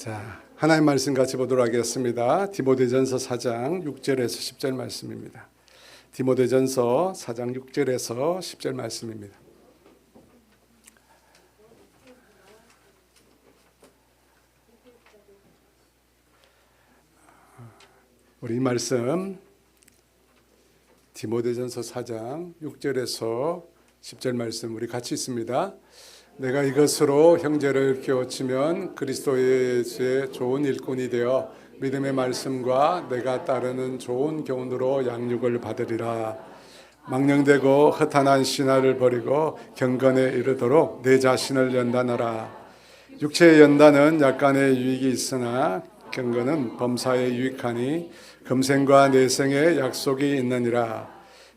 자, 하나님 말씀 같이 보도록 하겠습니다. 디모데전서 4장 6절에서 10절 말씀입니다. 디모데전서 4장 6절에서 10절 말씀입니다. 우리 이 말씀 디모데전서 4장 6절에서 10절 말씀 우리 같이 있습니다. 내가 이것으로 형제를 깨우치면 그리스도 예수의 좋은 일꾼이 되어 믿음의 말씀과 내가 따르는 좋은 교훈으로 양육을 받으리라. 망령되고 허탄한 신화를 버리고 경건에 이르도록 내 자신을 연단하라. 육체의 연단은 약간의 유익이 있으나 경건은 범사에 유익하니 금생과 내생의 약속이 있느니라.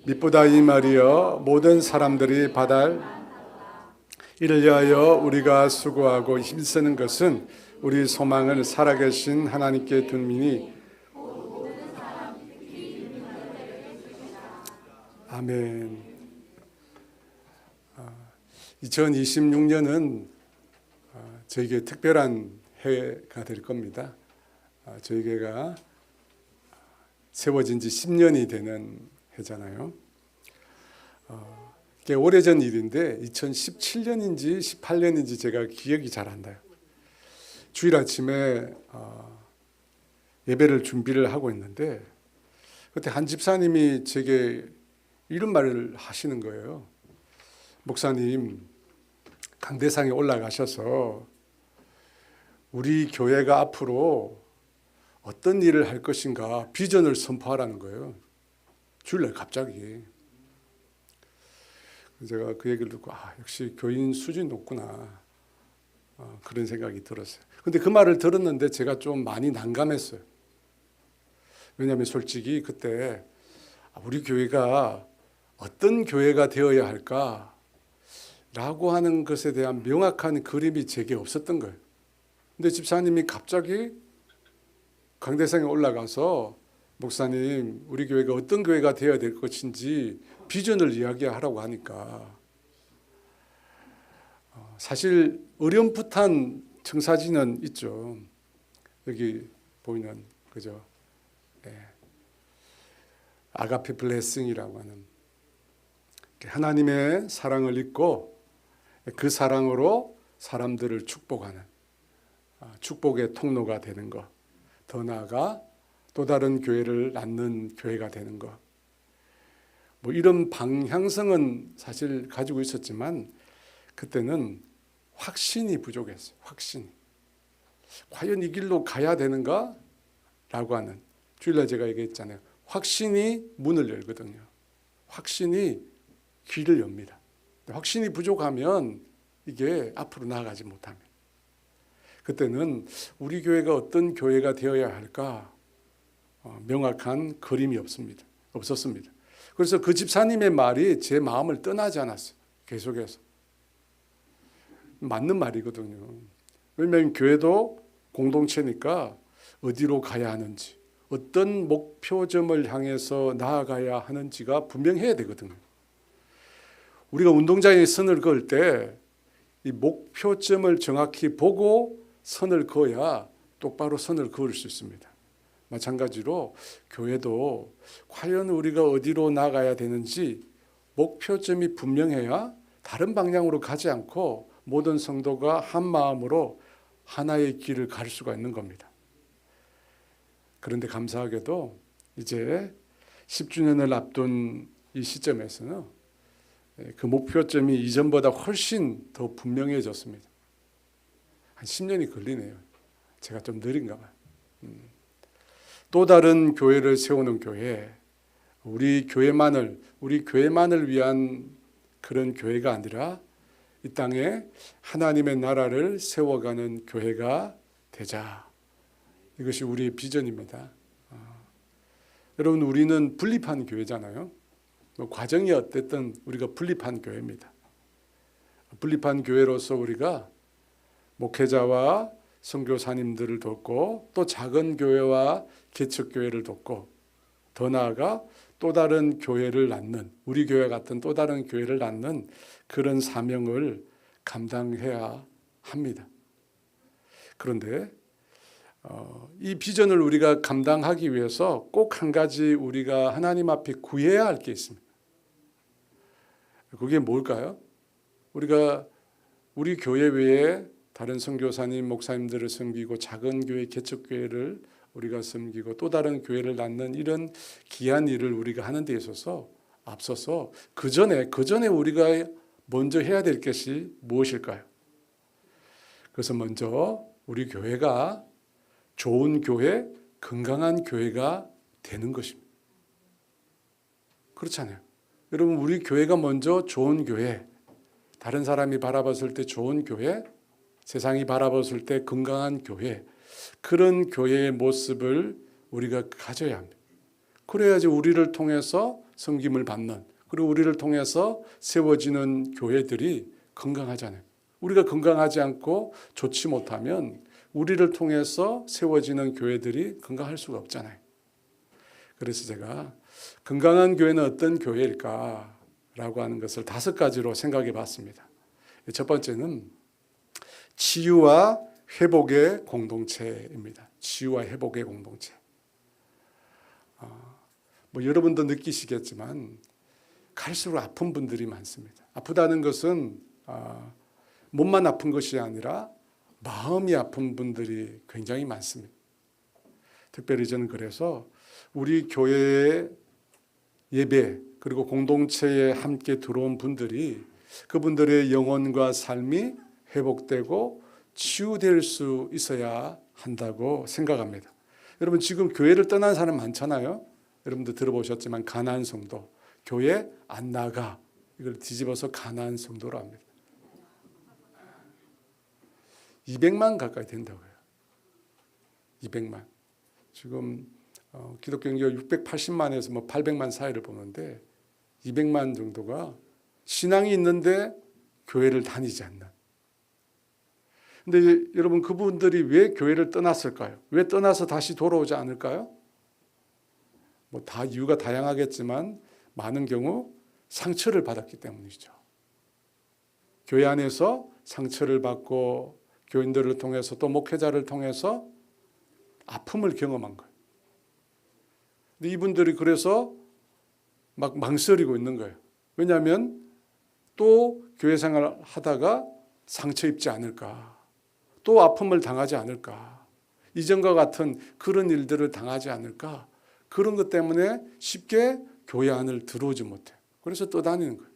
미쁘다 이 말이여 모든 사람들이 받을 이를 위하여 우리가 수고하고 힘쓰는 것은 우리 소망을 살아계신 하나님께 둔미니 아멘. 2026년은 저에게 특별한 해가 될 겁니다. 저희 교회가 세워진 지 10년이 되는 해잖아요. 꽤 오래전 일인데 2017년인지 18년인지 제가 기억이 잘 안 나요. 주일 아침에 예배를 준비를 하고 있는데 그때 한 집사님이 제게 이런 말을 하시는 거예요. 목사님, 강대상에 올라가셔서 우리 교회가 앞으로 어떤 일을 할 것인가 비전을 선포하라는 거예요. 주일날 갑자기. 제가 그 얘기를 듣고 역시 교인 수준이 높구나 그런 생각이 들었어요. 근데 그 말을 들었는데 제가 좀 많이 난감했어요. 왜냐하면 솔직히 그때 우리 교회가 어떤 교회가 되어야 할까 라고 하는 것에 대한 명확한 그림이 제게 없었던 거예요. 근데 집사님이 갑자기 강대상에 올라가서 목사님, 우리 교회가 어떤 교회가 되어야 될 것인지 비전을 이야기하라고 하니까 사실 어렴풋한 청사진은 있죠. 여기 보이는 그죠? 아가페 블레싱이라고 하는 하나님의 사랑을 잊고 그 사랑으로 사람들을 축복하는 축복의 통로가 되는 것. 더 나아가 또 다른 교회를 낳는 교회가 되는 것. 뭐 이런 방향성은 사실 가지고 있었지만 그때는 확신이 부족했어요. 확신이. 과연 이 길로 가야 되는가? 라고 하는 주일날 제가 얘기했잖아요. 확신이 문을 열거든요. 확신이 길을 엽니다. 확신이 부족하면 이게 앞으로 나아가지 못합니다. 그때는 우리 교회가 어떤 교회가 되어야 할까? 명확한 그림이 없었습니다. 그래서 그 집사님의 말이 제 마음을 떠나지 않았어요. 계속해서. 맞는 말이거든요. 왜냐하면 교회도 공동체니까 어디로 가야 하는지, 어떤 목표점을 향해서 나아가야 하는지가 분명해야 되거든요. 우리가 운동장에 선을 그을 때 이 목표점을 정확히 보고 선을 그어야 똑바로 선을 그을 수 있습니다. 마찬가지로 교회도 과연 우리가 어디로 나가야 되는지 목표점이 분명해야 다른 방향으로 가지 않고 모든 성도가 한 마음으로 하나의 길을 갈 수가 있는 겁니다. 그런데 감사하게도 이제 10주년을 앞둔 이 시점에서는 그 목표점이 이전보다 훨씬 더 분명해졌습니다. 한 10년이 걸리네요. 제가 좀 느린가 봐요. 또 다른 교회를 세우는 교회, 우리 교회만을 위한 그런 교회가 아니라 이 땅에 하나님의 나라를 세워가는 교회가 되자. 이것이 우리의 비전입니다. 여러분, 우리는 분립한 교회잖아요. 과정이 어땠든 우리가 분립한 교회입니다. 분립한 교회로서 우리가 목회자와 선교사님들을 돕고 또 작은 교회와 개척교회를 돕고 더 나아가 또 다른 교회를 낳는 우리 교회 같은 또 다른 교회를 낳는 그런 사명을 감당해야 합니다. 그런데 이 비전을 우리가 감당하기 위해서 꼭 한 가지 우리가 하나님 앞에 구해야 할 게 있습니다. 그게 뭘까요? 우리가 우리 교회 외에 다른 선교사님, 목사님들을 섬기고 작은 교회, 개척교회를 우리가 섬기고 또 다른 교회를 낳는 이런 귀한 일을 우리가 하는 데 있어서 앞서서 그 전에 우리가 먼저 해야 될 것이 무엇일까요? 그래서 먼저 우리 교회가 좋은 교회, 건강한 교회가 되는 것입니다. 그렇잖아요. 여러분, 우리 교회가 먼저 좋은 교회, 다른 사람이 바라봤을 때 좋은 교회, 세상이 바라봤을 때 건강한 교회, 그런 교회의 모습을 우리가 가져야 합니다. 그래야지 우리를 통해서 섬김을 받는, 그리고 우리를 통해서 세워지는 교회들이 건강하잖아요. 우리가 건강하지 않고 좋지 못하면 우리를 통해서 세워지는 교회들이 건강할 수가 없잖아요. 그래서 제가 건강한 교회는 어떤 교회일까라고 하는 것을 5가지로 생각해 봤습니다. 첫 번째는 치유와 회복의 공동체입니다. 치유와 회복의 공동체. 여러분도 느끼시겠지만 갈수록 아픈 분들이 많습니다. 아프다는 것은 몸만 아픈 것이 아니라 마음이 아픈 분들이 굉장히 많습니다. 특별히 저는 그래서 우리 교회의 예배 그리고 공동체에 함께 들어온 분들이 그분들의 영혼과 삶이 회복되고 치유될 수 있어야 한다고 생각합니다. 여러분, 지금 교회를 떠난 사람 많잖아요. 여러분도 들어보셨지만 가나안 성도, 교회 안 나가, 이걸 뒤집어서 가나안 성도로 합니다. 200만 가까이 된다고요. 200만. 지금 기독교 인구가 680만에서 800만 사이를 보는데 200만 정도가 신앙이 있는데 교회를 다니지 않는. 근데 여러분, 그분들이 왜 교회를 떠났을까요? 왜 떠나서 다시 돌아오지 않을까요? 다 이유가 다양하겠지만 많은 경우 상처를 받았기 때문이죠. 교회 안에서 상처를 받고 교인들을 통해서 또 목회자를 통해서 아픔을 경험한 거예요. 근데 이분들이 그래서 막 망설이고 있는 거예요. 왜냐하면 또 교회 생활을 하다가 상처 입지 않을까, 또 아픔을 당하지 않을까, 이전과 같은 그런 일들을 당하지 않을까, 그런 것 때문에 쉽게 교회 안을 들어오지 못해요. 그래서 떠다니는 거예요.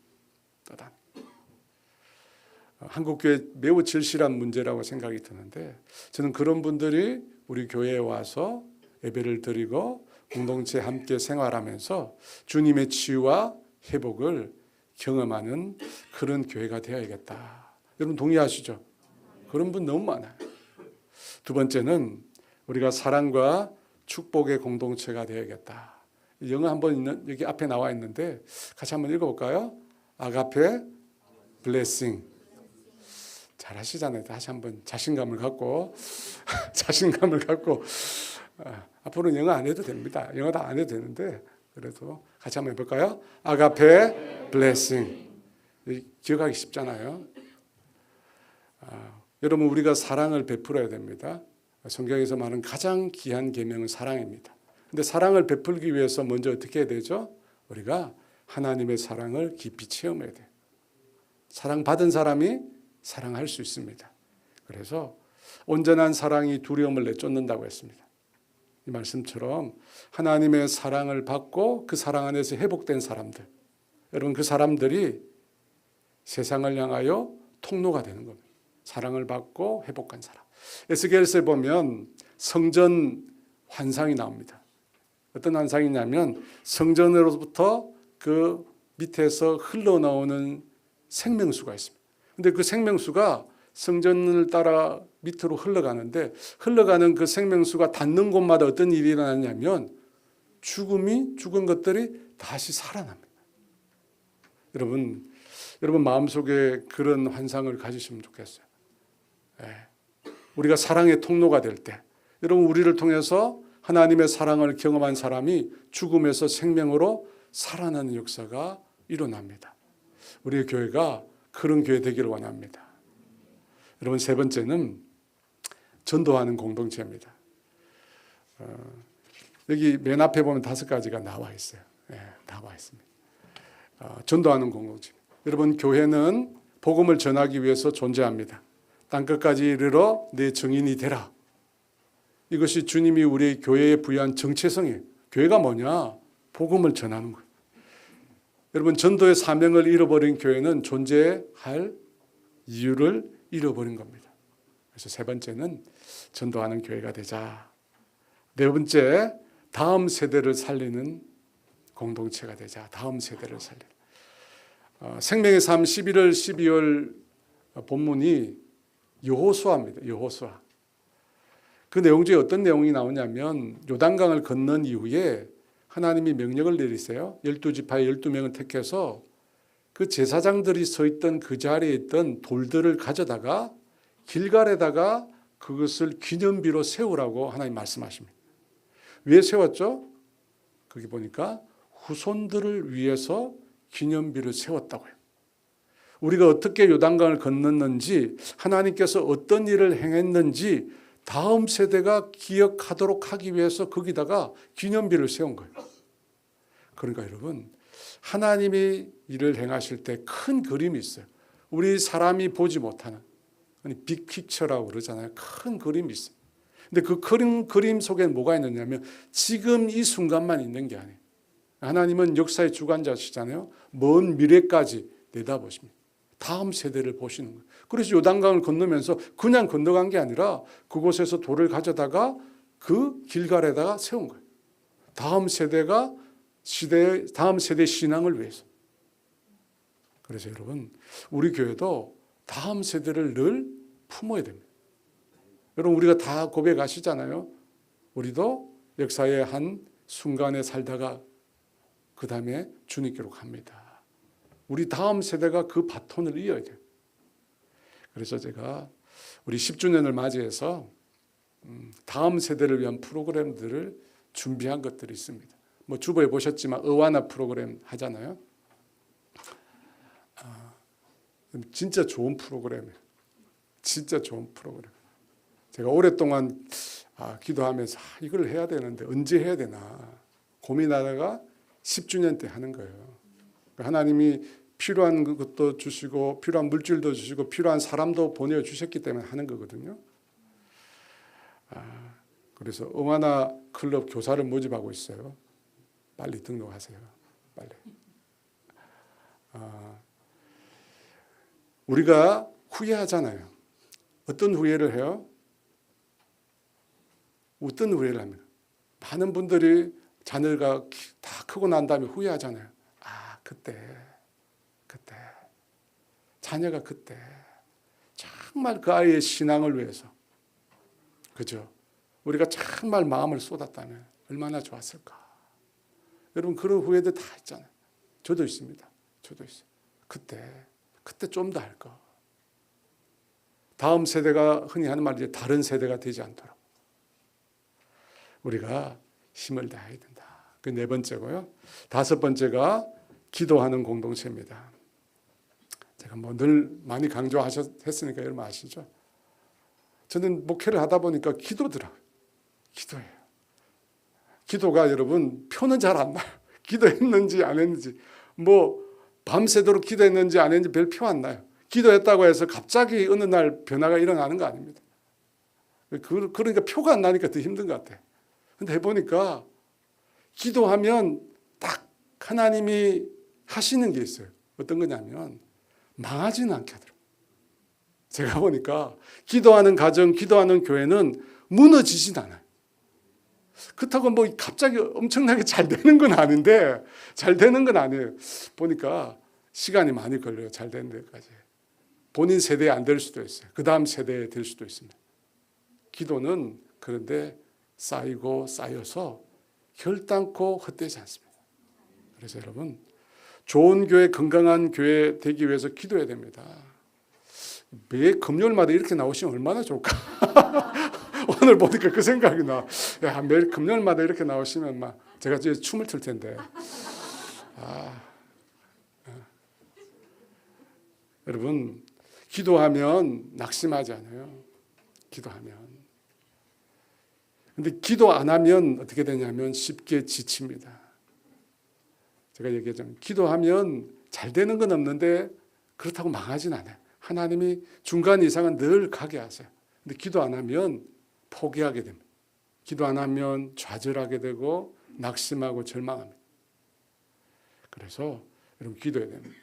한국교회 매우 절실한 문제라고 생각이 드는데, 저는 그런 분들이 우리 교회에 와서 예배를 드리고 공동체 함께 생활하면서 주님의 치유와 회복을 경험하는 그런 교회가 되어야겠다. 여러분 동의하시죠? 그런 분 너무 많아요. 두 번째는 우리가 사랑과 축복의 공동체가 되어야겠다. 영어 한번 여기 앞에 나와 있는데 같이 한번 읽어볼까요? 아가페 블레싱. 잘하시잖아요. 다시 한번 자신감을 갖고 앞으로는 영어 안 해도 됩니다. 영어 다 안 해도 되는데 그래도 같이 한번 해볼까요? 아가페 블레싱. 기억하기 쉽잖아요. 여러분, 우리가 사랑을 베풀어야 됩니다. 성경에서 말하는 가장 귀한 계명은 사랑입니다. 근데 사랑을 베풀기 위해서 먼저 어떻게 해야 되죠? 우리가 하나님의 사랑을 깊이 체험해야 돼요. 사랑받은 사람이 사랑할 수 있습니다. 그래서 온전한 사랑이 두려움을 내쫓는다고 했습니다. 이 말씀처럼 하나님의 사랑을 받고 그 사랑 안에서 회복된 사람들, 여러분 그 사람들이 세상을 향하여 통로가 되는 겁니다. 사랑을 받고 회복한 사람. 에스겔서에 보면 성전 환상이 나옵니다. 어떤 환상이냐면 성전으로부터 그 밑에서 흘러나오는 생명수가 있습니다. 근데 그 생명수가 성전을 따라 밑으로 흘러가는데 흘러가는 그 생명수가 닿는 곳마다 어떤 일이 일어나냐면 죽은 것들이 다시 살아납니다. 여러분 마음속에 그런 환상을 가지시면 좋겠어요. 우리가 사랑의 통로가 될 때, 여러분 우리를 통해서 하나님의 사랑을 경험한 사람이 죽음에서 생명으로 살아나는 역사가 일어납니다. 우리의 교회가 그런 교회 되기를 원합니다. 여러분, 세 번째는 전도하는 공동체입니다. 여기 맨 앞에 보면 5가지가 나와 있어요. 나와 있습니다. 전도하는 공동체. 여러분, 교회는 복음을 전하기 위해서 존재합니다. 땅끝까지 이르러 내 증인이 되라. 이것이 주님이 우리 교회에 부여한 정체성이에요. 교회가 뭐냐? 복음을 전하는 거예요. 여러분, 전도의 사명을 잃어버린 교회는 존재할 이유를 잃어버린 겁니다. 그래서 세 번째는 전도하는 교회가 되자. 네 번째, 다음 세대를 살리는 공동체가 되자. 다음 세대를 살리는. 생명의 삶 11월 12월 본문이 여호수아입니다. 여호수아. 그 내용 중에 어떤 내용이 나오냐면 요단강을 건넌 이후에 하나님이 명령을 내리세요. 12지파의 12명을 택해서 그 제사장들이 서 있던 그 자리에 있던 돌들을 가져다가 길갈에다가 그것을 기념비로 세우라고 하나님 말씀하십니다. 왜 세웠죠? 거기 보니까 후손들을 위해서 기념비를 세웠다고요. 우리가 어떻게 요단강을 건넜는지, 하나님께서 어떤 일을 행했는지 다음 세대가 기억하도록 하기 위해서 거기다가 기념비를 세운 거예요. 그러니까 여러분, 하나님이 일을 행하실 때 큰 그림이 있어요. 우리 사람이 보지 못하는, 빅픽처라고 그러잖아요. 큰 그림이 있어요. 근데 그 큰 그림 속에 뭐가 있느냐면 지금 이 순간만 있는 게 아니에요. 하나님은 역사의 주관자시잖아요. 먼 미래까지 내다보십니다. 다음 세대를 보시는 거예요. 그래서 요단강을 건너면서 그냥 건너간 게 아니라 그곳에서 돌을 가져다가 그 길갈에다가 세운 거예요. 다음 세대 신앙을 위해서. 그래서 여러분, 우리 교회도 다음 세대를 늘 품어야 됩니다. 여러분, 우리가 다 고백하시잖아요. 우리도 역사의 한 순간에 살다가 그 다음에 주님께로 갑니다. 우리 다음 세대가 그 바톤을 이어야 돼요. 그래서 제가 우리 10주년을 맞이해서 다음 세대를 위한 프로그램들을 준비한 것들이 있습니다. 뭐 주보에 보셨지만 어와나 프로그램 하잖아요. 진짜 좋은 프로그램이에요. 진짜 좋은 프로그램. 제가 오랫동안 기도하면서 이걸 해야 되는데 언제 해야 되나 고민하다가 10주년 때 하는 거예요. 하나님이 필요한 것도 주시고 필요한 물질도 주시고 필요한 사람도 보내주셨기 때문에 하는 거거든요. 그래서 어와나 클럽 교사를 모집하고 있어요. 빨리 등록하세요. 빨리. 우리가 후회하잖아요. 어떤 후회를 해요? 어떤 후회를 합니까? 많은 분들이 자녀가 다 크고 난 다음에 후회하잖아요. 그때 자녀가 그때 정말 그 아이의 신앙을 위해서, 그죠? 우리가 정말 마음을 쏟았다면 얼마나 좋았을까. 여러분, 그런 후회들 다 있잖아요. 저도 있습니다. 저도 있어요. 그때 좀 더 할 거. 다음 세대가 흔히 하는 말이 다른 세대가 되지 않도록 우리가 힘을 다해야 된다. 그 네 번째고요. 다섯 번째가 기도하는 공동체입니다. 제가 뭐 늘 많이 강조했으니까 여러분 아시죠? 저는 목회를 하다 보니까 기도더라고요. 기도예요. 기도가 여러분 표는 잘 안 나요. 기도했는지 안 했는지, 뭐 밤새도록 기도했는지 안 했는지 별 표 안 나요. 기도했다고 해서 갑자기 어느 날 변화가 일어나는 거 아닙니다. 그러니까 표가 안 나니까 더 힘든 것 같아요. 근데 해보니까 기도하면 딱 하나님이 하시는 게 있어요. 어떤 거냐면 망하지는 않게 하더라고요. 제가 보니까 기도하는 가정, 기도하는 교회는 무너지진 않아요. 그렇다고 뭐 갑자기 엄청나게 잘 되는 건 아닌데, 잘 되는 건 아니에요. 보니까 시간이 많이 걸려요. 잘 되는 데까지. 본인 세대에 안 될 수도 있어요. 그 다음 세대에 될 수도 있습니다. 기도는 그런데 쌓이고 쌓여서 결단코 헛되지 않습니다. 그래서 여러분, 좋은 교회, 건강한 교회 되기 위해서 기도해야 됩니다. 매 금요일마다 이렇게 나오시면 얼마나 좋을까. 오늘 보니까 그 생각이 나. 야, 매일 금요일마다 이렇게 나오시면 막 제가 이제 춤을 틀 텐데. 여러분, 기도하면 낙심하지 않아요. 기도하면. 근데 기도 안 하면 어떻게 되냐면 쉽게 지칩니다. 제가 얘기했잖아요. 기도하면 잘 되는 건 없는데 그렇다고 망하진 않아요. 하나님이 중간 이상은 늘 가게 하세요. 근데 기도 안 하면 포기하게 됩니다. 기도 안 하면 좌절하게 되고 낙심하고 절망합니다. 그래서 여러분 기도해야 됩니다.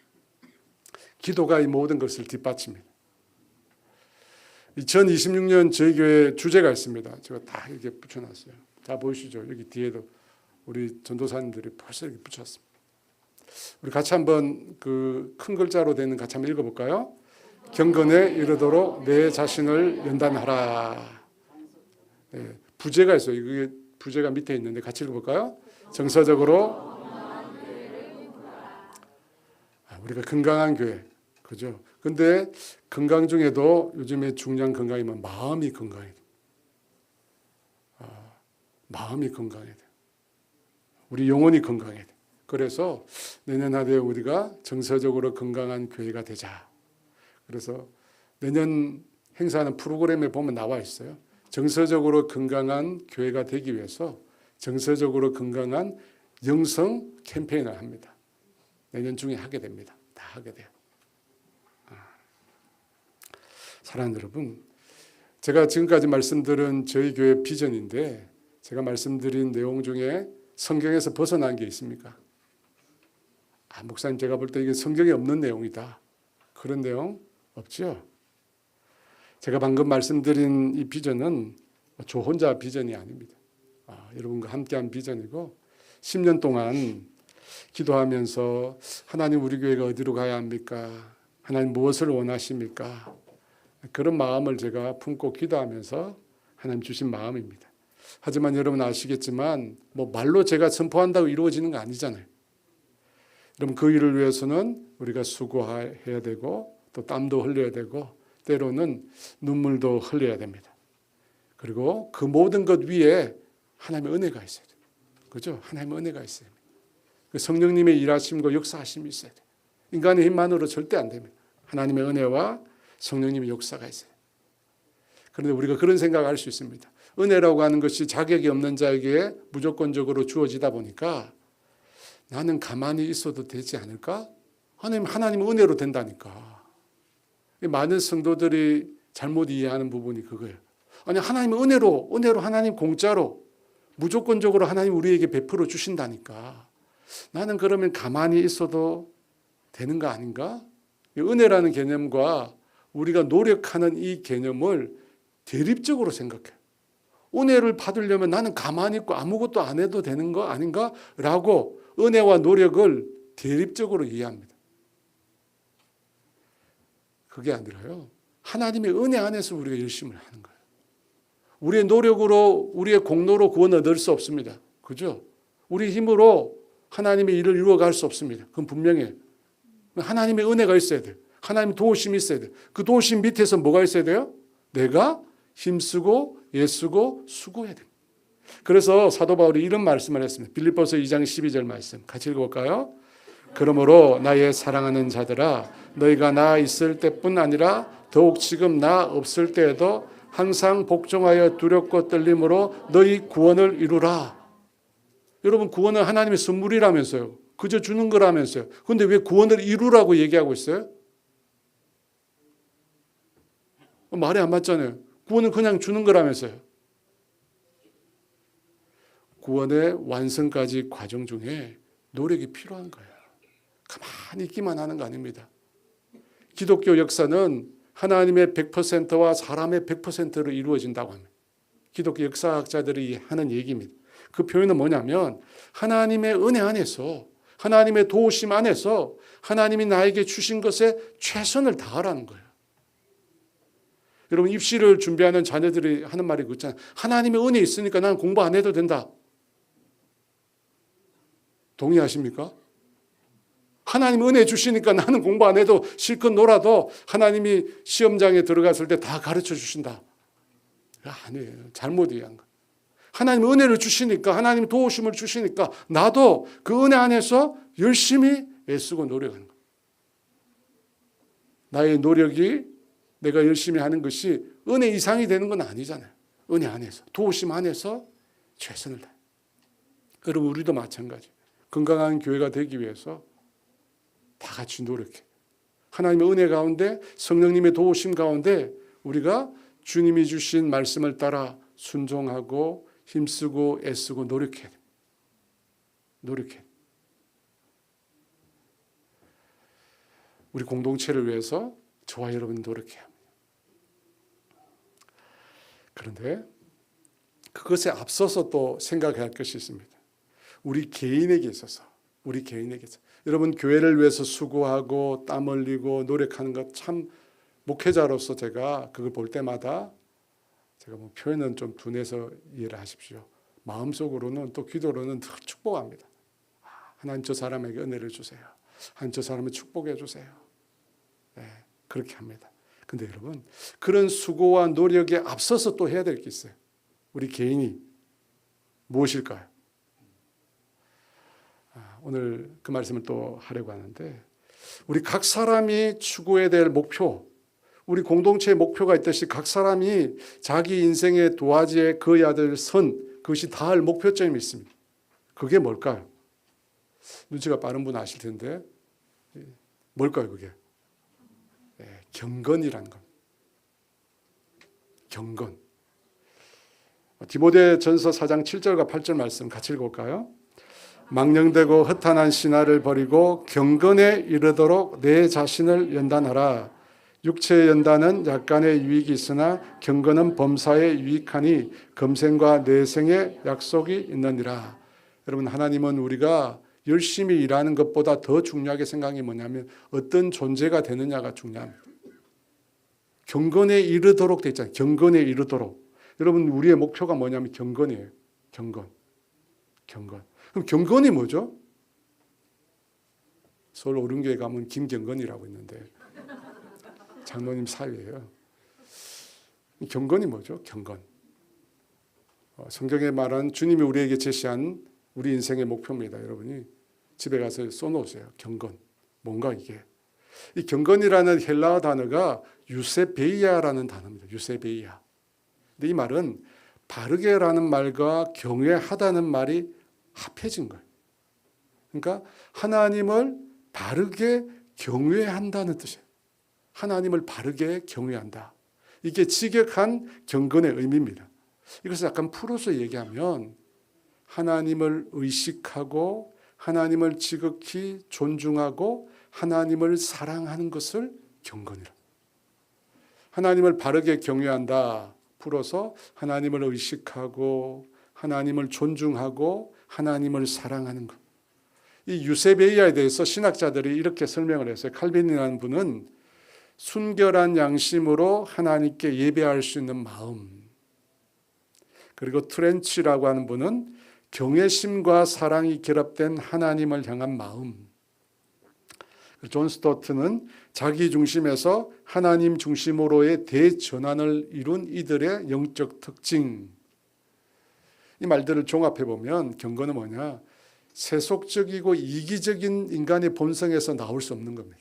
기도가 이 모든 것을 뒷받칩니다. 2026년 저희 교회 주제가 있습니다. 제가 다 이렇게 붙여놨어요. 다 보이시죠? 여기 뒤에도 우리 전도사님들이 벌써 이렇게 붙였습니다. 우리 같이 한번 그 큰 글자로 되는 같이 한번 읽어볼까요? 경건에 이르도록 내 자신을 연단하라. 네, 부제가 있어요. 이게 부제가 밑에 있는데 같이 읽어볼까요? 정서적으로 우리가 건강한 교회, 그죠? 근데 건강 중에도 요즘에 중요한 건강이면 마음이 건강해야 돼. 마음이 건강해야 돼. 우리 영혼이 건강해야 돼. 그래서 내년 한 해 우리가 정서적으로 건강한 교회가 되자. 그래서 내년 행사하는 프로그램에 보면 나와 있어요. 정서적으로 건강한 교회가 되기 위해서 정서적으로 건강한 영성 캠페인을 합니다. 내년 중에 하게 됩니다. 다 하게 돼요. 사랑하는 여러분, 제가 지금까지 말씀드린 저희 교회 비전인데 제가 말씀드린 내용 중에 성경에서 벗어난 게 있습니까? 목사님 제가 볼 때 이게 성경에 없는 내용이다. 그런 내용 없죠? 제가 방금 말씀드린 이 비전은 저 혼자 비전이 아닙니다. 여러분과 함께한 비전이고 10년 동안 기도하면서 하나님 우리 교회가 어디로 가야 합니까? 하나님 무엇을 원하십니까? 그런 마음을 제가 품고 기도하면서 하나님 주신 마음입니다. 하지만 여러분 아시겠지만 말로 제가 선포한다고 이루어지는 거 아니잖아요. 여러분 그 일을 위해서는 우리가 수고해야 되고 또 땀도 흘려야 되고 때로는 눈물도 흘려야 됩니다. 그리고 그 모든 것 위에 하나님의 은혜가 있어야 돼요. 그죠? 하나님의 은혜가 있어야 됩니다. 그 성령님의 일하심과 역사하심이 있어야 돼요. 인간의 힘만으로 절대 안 됩니다. 하나님의 은혜와 성령님의 역사가 있어요. 그런데 우리가 그런 생각을 할 수 있습니다. 은혜라고 하는 것이 자격이 없는 자에게 무조건적으로 주어지다 보니까 나는 가만히 있어도 되지 않을까? 하나님 은혜로 된다니까. 많은 성도들이 잘못 이해하는 부분이 그거예요. 아니 하나님의 은혜로 하나님 공짜로 무조건적으로 하나님 우리에게 베풀어 주신다니까. 나는 그러면 가만히 있어도 되는 거 아닌가? 은혜라는 개념과 우리가 노력하는 이 개념을 대립적으로 생각해요. 은혜를 받으려면 나는 가만히 있고 아무것도 안 해도 되는 거 아닌가? 라고 은혜와 노력을 대립적으로 이해합니다. 그게 아니라요. 하나님의 은혜 안에서 우리가 열심을 하는 거예요. 우리의 노력으로 우리의 공로로 구원을 얻을 수 없습니다. 그죠? 우리 힘으로 하나님의 일을 이루어갈 수 없습니다. 그건 분명해요. 하나님의 은혜가 있어야 돼요. 하나님의 도우심이 있어야 돼요. 그 도우심 밑에서 뭐가 있어야 돼요? 내가 힘쓰고 애쓰고 수고해야 됩니다. 그래서 사도 바울이 이런 말씀을 했습니다. 빌립보서 2장 12절 말씀 같이 읽어볼까요? 그러므로 나의 사랑하는 자들아 너희가 나 있을 때뿐 아니라 더욱 지금 나 없을 때에도 항상 복종하여 두렵고 떨림으로 너희 구원을 이루라. 여러분 구원은 하나님의 선물이라면서요. 그저 주는 거라면서요. 그런데 왜 구원을 이루라고 얘기하고 있어요? 말이 안 맞잖아요. 구원은 그냥 주는 거라면서요. 구원의 완성까지 과정 중에 노력이 필요한 거예요. 가만히 있기만 하는 거 아닙니다. 기독교 역사는 하나님의 100%와 사람의 100%로 이루어진다고 합니다. 기독교 역사학자들이 하는 얘기입니다. 그 표현은 뭐냐면 하나님의 은혜 안에서 하나님의 도우심 안에서 하나님이 나에게 주신 것에 최선을 다하라는 거예요. 여러분 입시를 준비하는 자녀들이 하는 말이 그렇잖아요. 하나님의 은혜 있으니까 나는 공부 안 해도 된다. 동의하십니까? 하나님 은혜 주시니까 나는 공부 안 해도 실컷 놀아도 하나님이 시험장에 들어갔을 때 다 가르쳐 주신다. 아니에요. 잘못 이해한 거예요. 하나님 은혜를 주시니까 하나님 도우심을 주시니까 나도 그 은혜 안에서 열심히 애쓰고 노력하는 거예요. 나의 노력이 내가 열심히 하는 것이 은혜 이상이 되는 건 아니잖아요. 은혜 안에서, 도우심 안에서 최선을 다해. 여러분, 우리도 마찬가지. 건강한 교회가 되기 위해서 다 같이 노력해. 하나님의 은혜 가운데, 성령님의 도우심 가운데 우리가 주님이 주신 말씀을 따라 순종하고 힘쓰고 애쓰고 노력해야 돼. 노력해. 우리 공동체를 위해서 저와 여러분이 노력해야 합니다. 그런데 그것에 앞서서 또 생각해야 할 것이 있습니다. 우리 개인에게 있어서, 여러분 교회를 위해서 수고하고 땀 흘리고 노력하는 것 참, 목회자로서 제가 그걸 볼 때마다 제가 뭐 표현은 좀 둔해서 이해를 하십시오. 마음속으로는 또 기도로는 늘 축복합니다. 하나님 저 사람에게 은혜를 주세요. 하나님 저 사람을 축복해 주세요. 네, 그렇게 합니다. 근데 여러분, 그런 수고와 노력에 앞서서 또 해야 될 게 있어요. 우리 개인이 무엇일까요? 오늘 그 말씀을 또 하려고 하는데, 우리 각 사람이 추구해야 될 목표, 우리 공동체의 목표가 있듯이 각 사람이 자기 인생의 도화지에 그어야 될 선, 그것이 닿을 목표점이 있습니다. 그게 뭘까요? 눈치가 빠른 분 아실 텐데 뭘까요 그게? 네, 경건이라는 겁니다. 경건. 디모데전서 4장 7절과 8절 말씀 같이 읽어볼까요? 망령되고 허탄한 신화를 버리고 경건에 이르도록 내 자신을 연단하라. 육체의 연단은 약간의 유익이 있으나 경건은 범사에 유익하니 금생과 내생에 약속이 있느니라. 여러분, 하나님은 우리가 열심히 일하는 것보다 더 중요하게 생각이 뭐냐면 어떤 존재가 되느냐가 중요합니다. 경건에 이르도록 돼 있잖아요. 경건에 이르도록. 여러분, 우리의 목표가 뭐냐면 경건이에요. 경건. 그럼 경건이 뭐죠? 서울 오륜교회 가면 김경건이라고 있는데 장로님 사위예요. 경건이 뭐죠? 경건. 성경에 말한 주님이 우리에게 제시한 우리 인생의 목표입니다. 여러분이 집에 가서 써놓으세요. 경건. 뭔가 이게. 이 경건이라는 헬라어 단어가 유세베이아라는 단어입니다. 유세베이아. 근데 이 말은 바르게라는 말과 경외하다는 말이 합해진 거예요. 그러니까 하나님을 바르게 경외한다는 뜻이에요. 하나님을 바르게 경외한다. 이게 직역한 경건의 의미입니다. 이것을 약간 풀어서 얘기하면 하나님을 의식하고 하나님을 지극히 존중하고 하나님을 사랑하는 것을 경건이라. 하나님을 바르게 경외한다. 풀어서 하나님을 의식하고 하나님을 존중하고 하나님을 사랑하는 것. 이 유세베이아에 대해서 신학자들이 이렇게 설명을 했어요. 칼빈이라는 분은 순결한 양심으로 하나님께 예배할 수 있는 마음. 그리고 트렌치라고 하는 분은 경외심과 사랑이 결합된 하나님을 향한 마음. 존 스토트는 자기 중심에서 하나님 중심으로의 대전환을 이룬 이들의 영적 특징. 이 말들을 종합해 보면 경건은 뭐냐? 세속적이고 이기적인 인간의 본성에서 나올 수 없는 겁니다.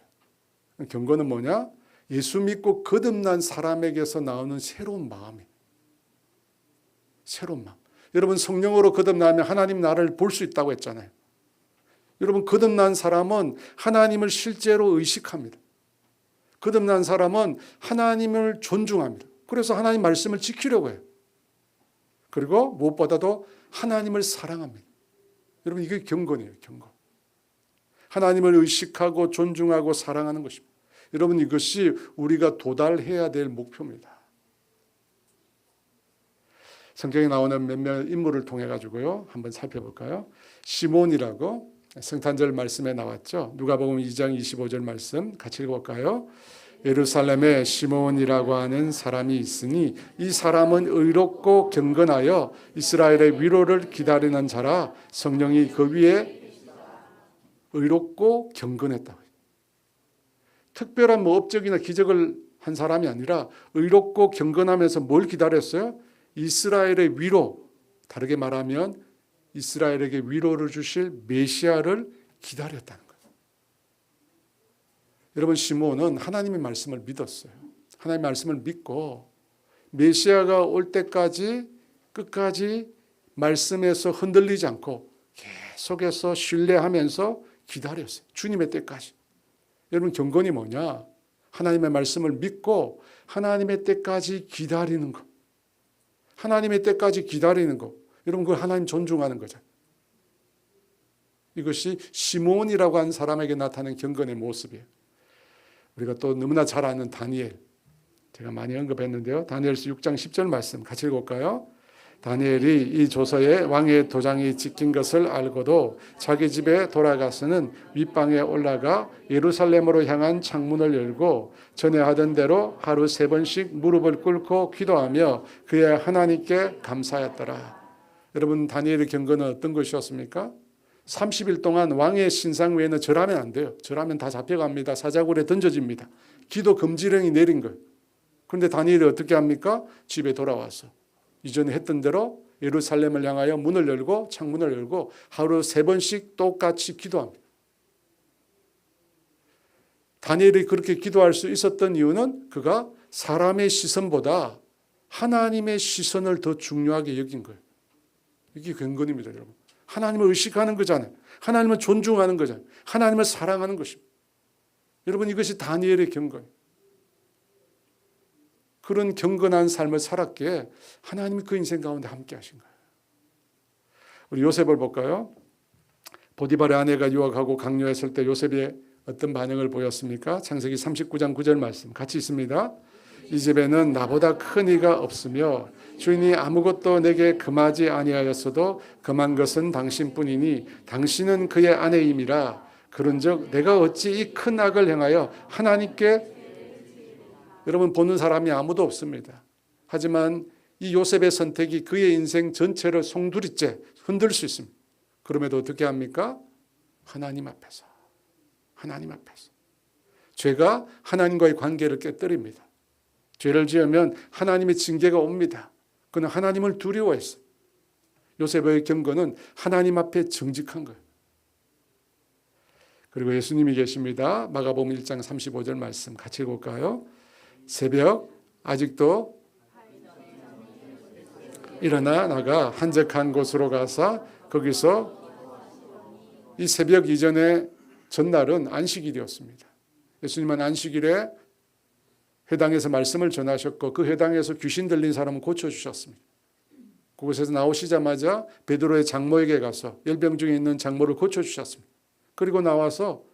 경건은 뭐냐? 예수 믿고 거듭난 사람에게서 나오는 새로운 마음이에요. 새로운 마음. 여러분, 성령으로 거듭나면 하나님 나라를 볼 수 있다고 했잖아요. 여러분, 거듭난 사람은 하나님을 실제로 의식합니다. 거듭난 사람은 하나님을 존중합니다. 그래서 하나님 말씀을 지키려고 해요. 그리고 무엇보다도 하나님을 사랑합니다. 여러분, 이게 경건이에요. 경건. 하나님을 의식하고 존중하고 사랑하는 것입니다. 여러분, 이것이 우리가 도달해야 될 목표입니다. 성경에 나오는 몇몇 인물을 통해 가지고요, 한번 살펴볼까요? 시몬이라고 성탄절 말씀에 나왔죠. 누가복음 2장 25절 말씀 같이 읽어볼까요? 예루살렘에 시몬이라고 하는 사람이 있으니 이 사람은 의롭고 경건하여 이스라엘의 위로를 기다리는 자라. 성령이 그 위에 의롭고 경건했다. 특별한 뭐 업적이나 기적을 한 사람이 아니라 의롭고 경건하면서 뭘 기다렸어요? 이스라엘의 위로, 다르게 말하면 이스라엘에게 위로를 주실 메시아를 기다렸다는 거예요. 여러분, 시몬은 하나님의 말씀을 믿었어요. 하나님의 말씀을 믿고 메시아가 올 때까지 끝까지 말씀에서 흔들리지 않고 계속해서 신뢰하면서 기다렸어요. 주님의 때까지. 여러분 경건이 뭐냐? 하나님의 말씀을 믿고 하나님의 때까지 기다리는 것. 하나님의 때까지 기다리는 것. 여러분 그걸 하나님 존중하는 거죠. 이것이 시몬이라고 하는 사람에게 나타나는 경건의 모습이에요. 우리가 또 너무나 잘 아는 다니엘. 제가 많이 언급했는데요. 다니엘서 6장 10절 말씀 같이 읽을까요? 다니엘이 이 조서에 왕의 도장이 찍힌 것을 알고도 자기 집에 돌아가서는 윗방에 올라가 예루살렘으로 향한 창문을 열고 전에 하던 대로 하루 3번씩 무릎을 꿇고 기도하며 그의 하나님께 감사했더라. 여러분 다니엘의 경건은 어떤 것이었습니까? 30일 동안 왕의 신상 외에는 절하면 안 돼요. 절하면 다 잡혀갑니다. 사자굴에 던져집니다. 기도 금지령이 내린 거예요. 그런데 다니엘이 어떻게 합니까? 집에 돌아와서 이전에 했던 대로 예루살렘을 향하여 문을 열고 창문을 열고 하루 3번씩 똑같이 기도합니다. 다니엘이 그렇게 기도할 수 있었던 이유는 그가 사람의 시선보다 하나님의 시선을 더 중요하게 여긴 거예요. 이게 경건입니다, 여러분. 하나님을 의식하는 거잖아요. 하나님을 존중하는 거잖아요. 하나님을 사랑하는 것입니다. 여러분 이것이 다니엘의 경건이에요. 그런 경건한 삶을 살았기에 하나님이 그 인생 가운데 함께 하신 거예요. 우리 요셉을 볼까요? 보디발의 아내가 유학하고 강요했을 때 요셉이 어떤 반응을 보였습니까? 창세기 39장 9절 말씀 같이 있습니다. 이 집에는 나보다 큰 이가 없으며 주인이 아무것도 내게 금하지 아니하였어도 금한 것은 당신뿐이니 당신은 그의 아내임이라. 그런즉 내가 어찌 이 큰 악을 행하여 하나님께 여러분 보는 사람이 아무도 없습니다. 하지만 이 요셉의 선택이 그의 인생 전체를 송두리째 흔들 수 있습니다. 그럼에도 어떻게 합니까? 하나님 앞에서. 죄가 하나님과의 관계를 깨뜨립니다. 죄를 지으면 하나님의 징계가 옵니다. 그는 하나님을 두려워했어요. 요셉의 경건은 하나님 앞에 정직한 거예요. 그리고 예수님이 계십니다. 마가복음 1장 35절 말씀 같이 읽을까요? 새벽 아직도 일어나 나가 한적한 곳으로 가서 거기서 이 새벽 이전에 전날은 안식일이었습니다. 예수님은 안식일에 회당에서 말씀을 전하셨고 그 회당에서 귀신 들린 사람을 고쳐주셨습니다. 그곳에서 나오시자마자 베드로의 장모에게 가서 열병 중에 있는 장모를 고쳐주셨습니다. 그리고 나와서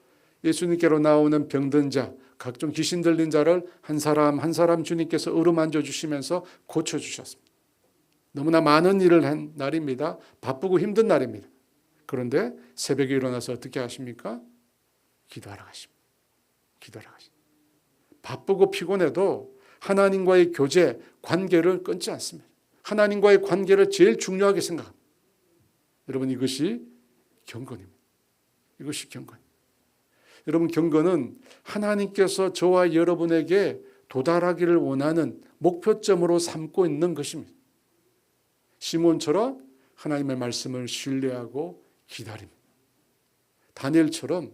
예수님께로 나오는 병든 자, 각종 귀신 들린 자를 한 사람 한 사람 주님께서 어루만져 주시면서 고쳐주셨습니다. 너무나 많은 일을 한 날입니다. 바쁘고 힘든 날입니다. 그런데 새벽에 일어나서 어떻게 하십니까? 기도하러 가십니다. 바쁘고 피곤해도 하나님과의 교제, 관계를 끊지 않습니다. 하나님과의 관계를 제일 중요하게 생각합니다. 여러분 이것이 경건입니다. 이것이 경건. 여러분 경건은 하나님께서 저와 여러분에게 도달하기를 원하는 목표점으로 삼고 있는 것입니다. 시몬처럼 하나님의 말씀을 신뢰하고 기다립니다. 다니엘처럼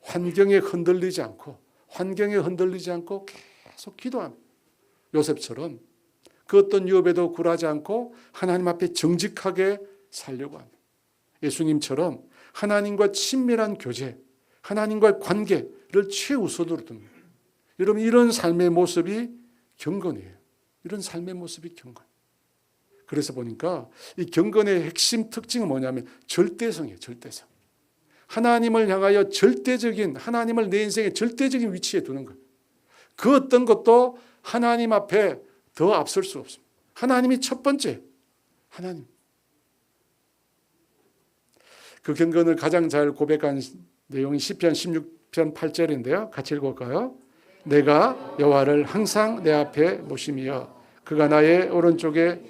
환경에 흔들리지 않고 계속 기도합니다. 요셉처럼 그 어떤 유업에도 굴하지 않고 하나님 앞에 정직하게 살려고 합니다. 예수님처럼 하나님과 친밀한 교제, 하나님과의 관계를 최우선으로 둡니다. 여러분 이런 삶의 모습이 경건이에요. 이런 삶의 모습이 경건. 그래서 보니까 이 경건의 핵심 특징은 뭐냐면 절대성이에요. 절대성. 하나님을 향하여 하나님을 내 인생의 절대적인 위치에 두는 거예요. 그 어떤 것도 하나님 앞에 더 앞설 수 없습니다. 하나님이 첫 번째. 하나님. 그 경건을 가장 잘 고백한 내용이 시편 16편 8절인데요. 같이 읽어볼까요? 내가 여호와를 항상 내 앞에 모시며 그가 나의 오른쪽에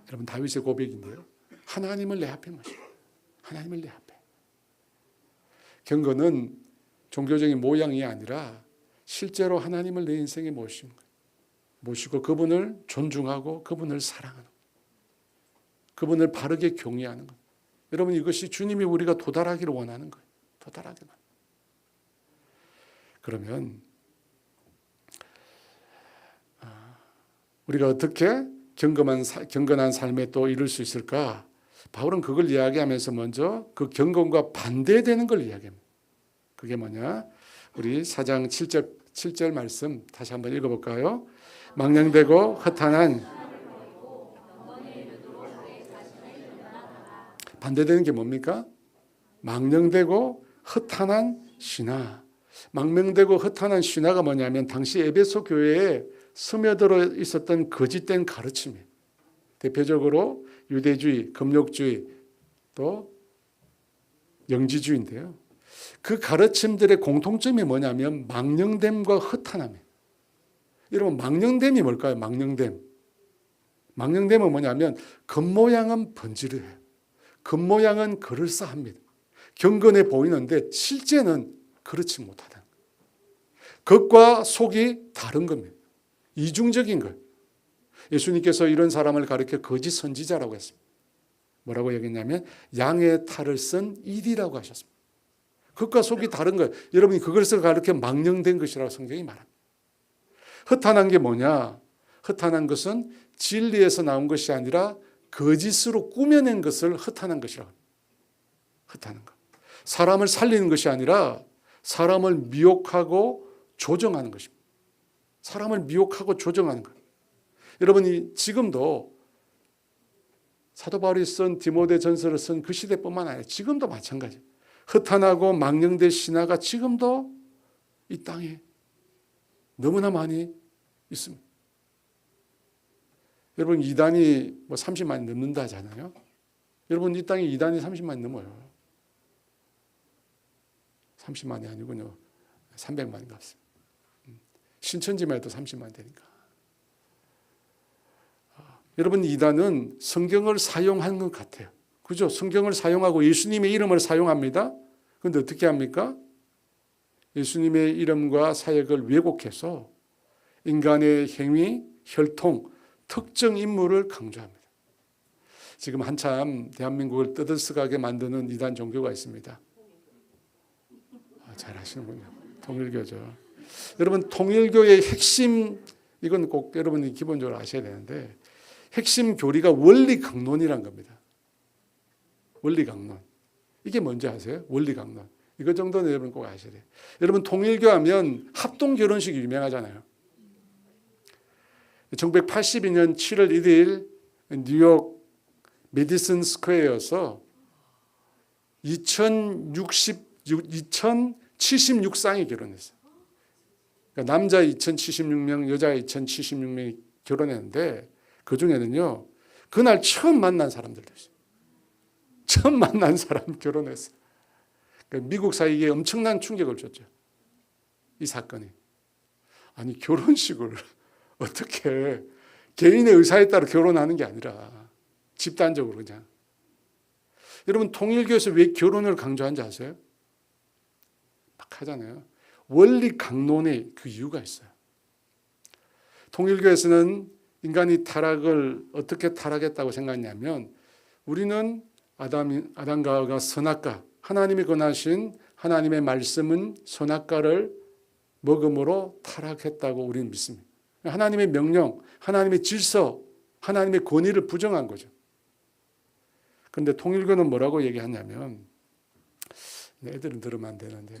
여러분 다윗의 고백인데요. 하나님을 내 앞에 모시고 하나님을 내 앞에. 경건은 종교적인 모양이 아니라 실제로 하나님을 내 인생에 모시는 거예요. 모시고 그분을 존중하고 그분을 사랑하는 거예요. 그분을 바르게 경외하는 거예요. 여러분 이것이 주님이 우리가 도달하기를 원하는 거예요. 도달하기를. 그러면 우리가 어떻게 경건한 삶에 또 이룰 수 있을까? 바울은 그걸 이야기하면서 먼저 그 경건과 반대되는 걸 이야기합니다. 그게 뭐냐? 우리 4장 7절 말씀 다시 한번 읽어볼까요? 망령되고 허탄한, 반대되는 게 뭡니까? 망령되고 허탄한 신화. 망령되고 허탄한 신화가 뭐냐면 당시 에베소 교회에 스며들어 있었던 거짓된 가르침이에요. 대표적으로 유대주의, 금욕주의, 또 영지주의인데요. 그 가르침들의 공통점이 뭐냐면 망령됨과 허탄함이에요. 여러분, 망령됨이 뭘까요? 망령됨. 망령됨은 뭐냐면 겉모양은 번지르해요. 겉모양은 그럴싸합니다. 경건해 보이는데 실제는 그렇지 못하다. 겉과 속이 다른 겁니다. 이중적인 거예요. 예수님께서 이런 사람을 가리켜 거짓 선지자라고 했습니다. 뭐라고 얘기했냐면 양의 탈을 쓴 이리라고 하셨습니다. 겉과 속이 다른 거예요. 여러분이 그것을 가리켜 망령된 것이라고 성경이 말합니다. 허탄한 게 뭐냐? 허탄한 것은 진리에서 나온 것이 아니라 거짓으로 꾸며낸 것을 허탄한 것이라고 합니다. 허탄한 것. 사람을 살리는 것이 아니라 사람을 미혹하고 조정하는 것입니다. 사람을 미혹하고 조정하는 것. 여러분이 지금도 사도 바울이 쓴 디모데 전서를 쓴 그 시대뿐만 아니라 지금도 마찬가지예요. 허탄하고 망령된 신화가 지금도 이 땅에 너무나 많이 있습니다. 여러분, 이단이 30만이 넘는다 하잖아요. 여러분, 이 땅에 이단이 30만이 넘어요. 30만이 아니군요. 300만인 것 같습니다. 신천지만 해도 30만 되니까. 여러분, 이단은 성경을 사용하는 것 같아요. 그죠? 성경을 사용하고 예수님의 이름을 사용합니다. 그런데 어떻게 합니까? 예수님의 이름과 사역을 왜곡해서 인간의 행위, 혈통, 특정 인물을 강조합니다. 지금 한참 대한민국을 떠들썩하게 만드는 이단 종교가 있습니다. 잘 아시는군요. 통일교죠. 여러분, 통일교의 핵심, 이건 꼭 여러분이 기본적으로 아셔야 되는데, 핵심 교리가 원리 강론이란 겁니다. 원리 강론. 이게 뭔지 아세요? 원리 강론. 이거 정도는 여러분 꼭 아셔야 돼요. 여러분, 통일교 하면 합동 결혼식이 유명하잖아요. 1982년 7월 1일 뉴욕 메디슨 스퀘어에서 2076쌍이 결혼했어요. 그러니까 남자 2076명, 여자 2076명이 결혼했는데 그 중에는요, 그날 처음 만난 사람들도 있어요. 처음 만난 사람 결혼했어요. 그러니까 미국 사회에 엄청난 충격을 줬죠. 이 사건이. 아니, 결혼식을 어떻게 개인의 의사에 따라 결혼하는 게 아니라 집단적으로 그냥. 여러분, 통일교에서 왜 결혼을 강조한지 아세요? 막 하잖아요. 원리 강론의 그 이유가 있어요. 통일교에서는 인간이 타락을 어떻게 타락했다고 생각했냐면, 우리는 아담과 하와가 선악과, 하나님이 권하신 하나님의 말씀은 선악과를 먹음으로 타락했다고 우리는 믿습니다. 하나님의 명령, 하나님의 질서, 하나님의 권위를 부정한 거죠. 그런데 통일교는 뭐라고 얘기하냐면, 애들은 들으면 안 되는데,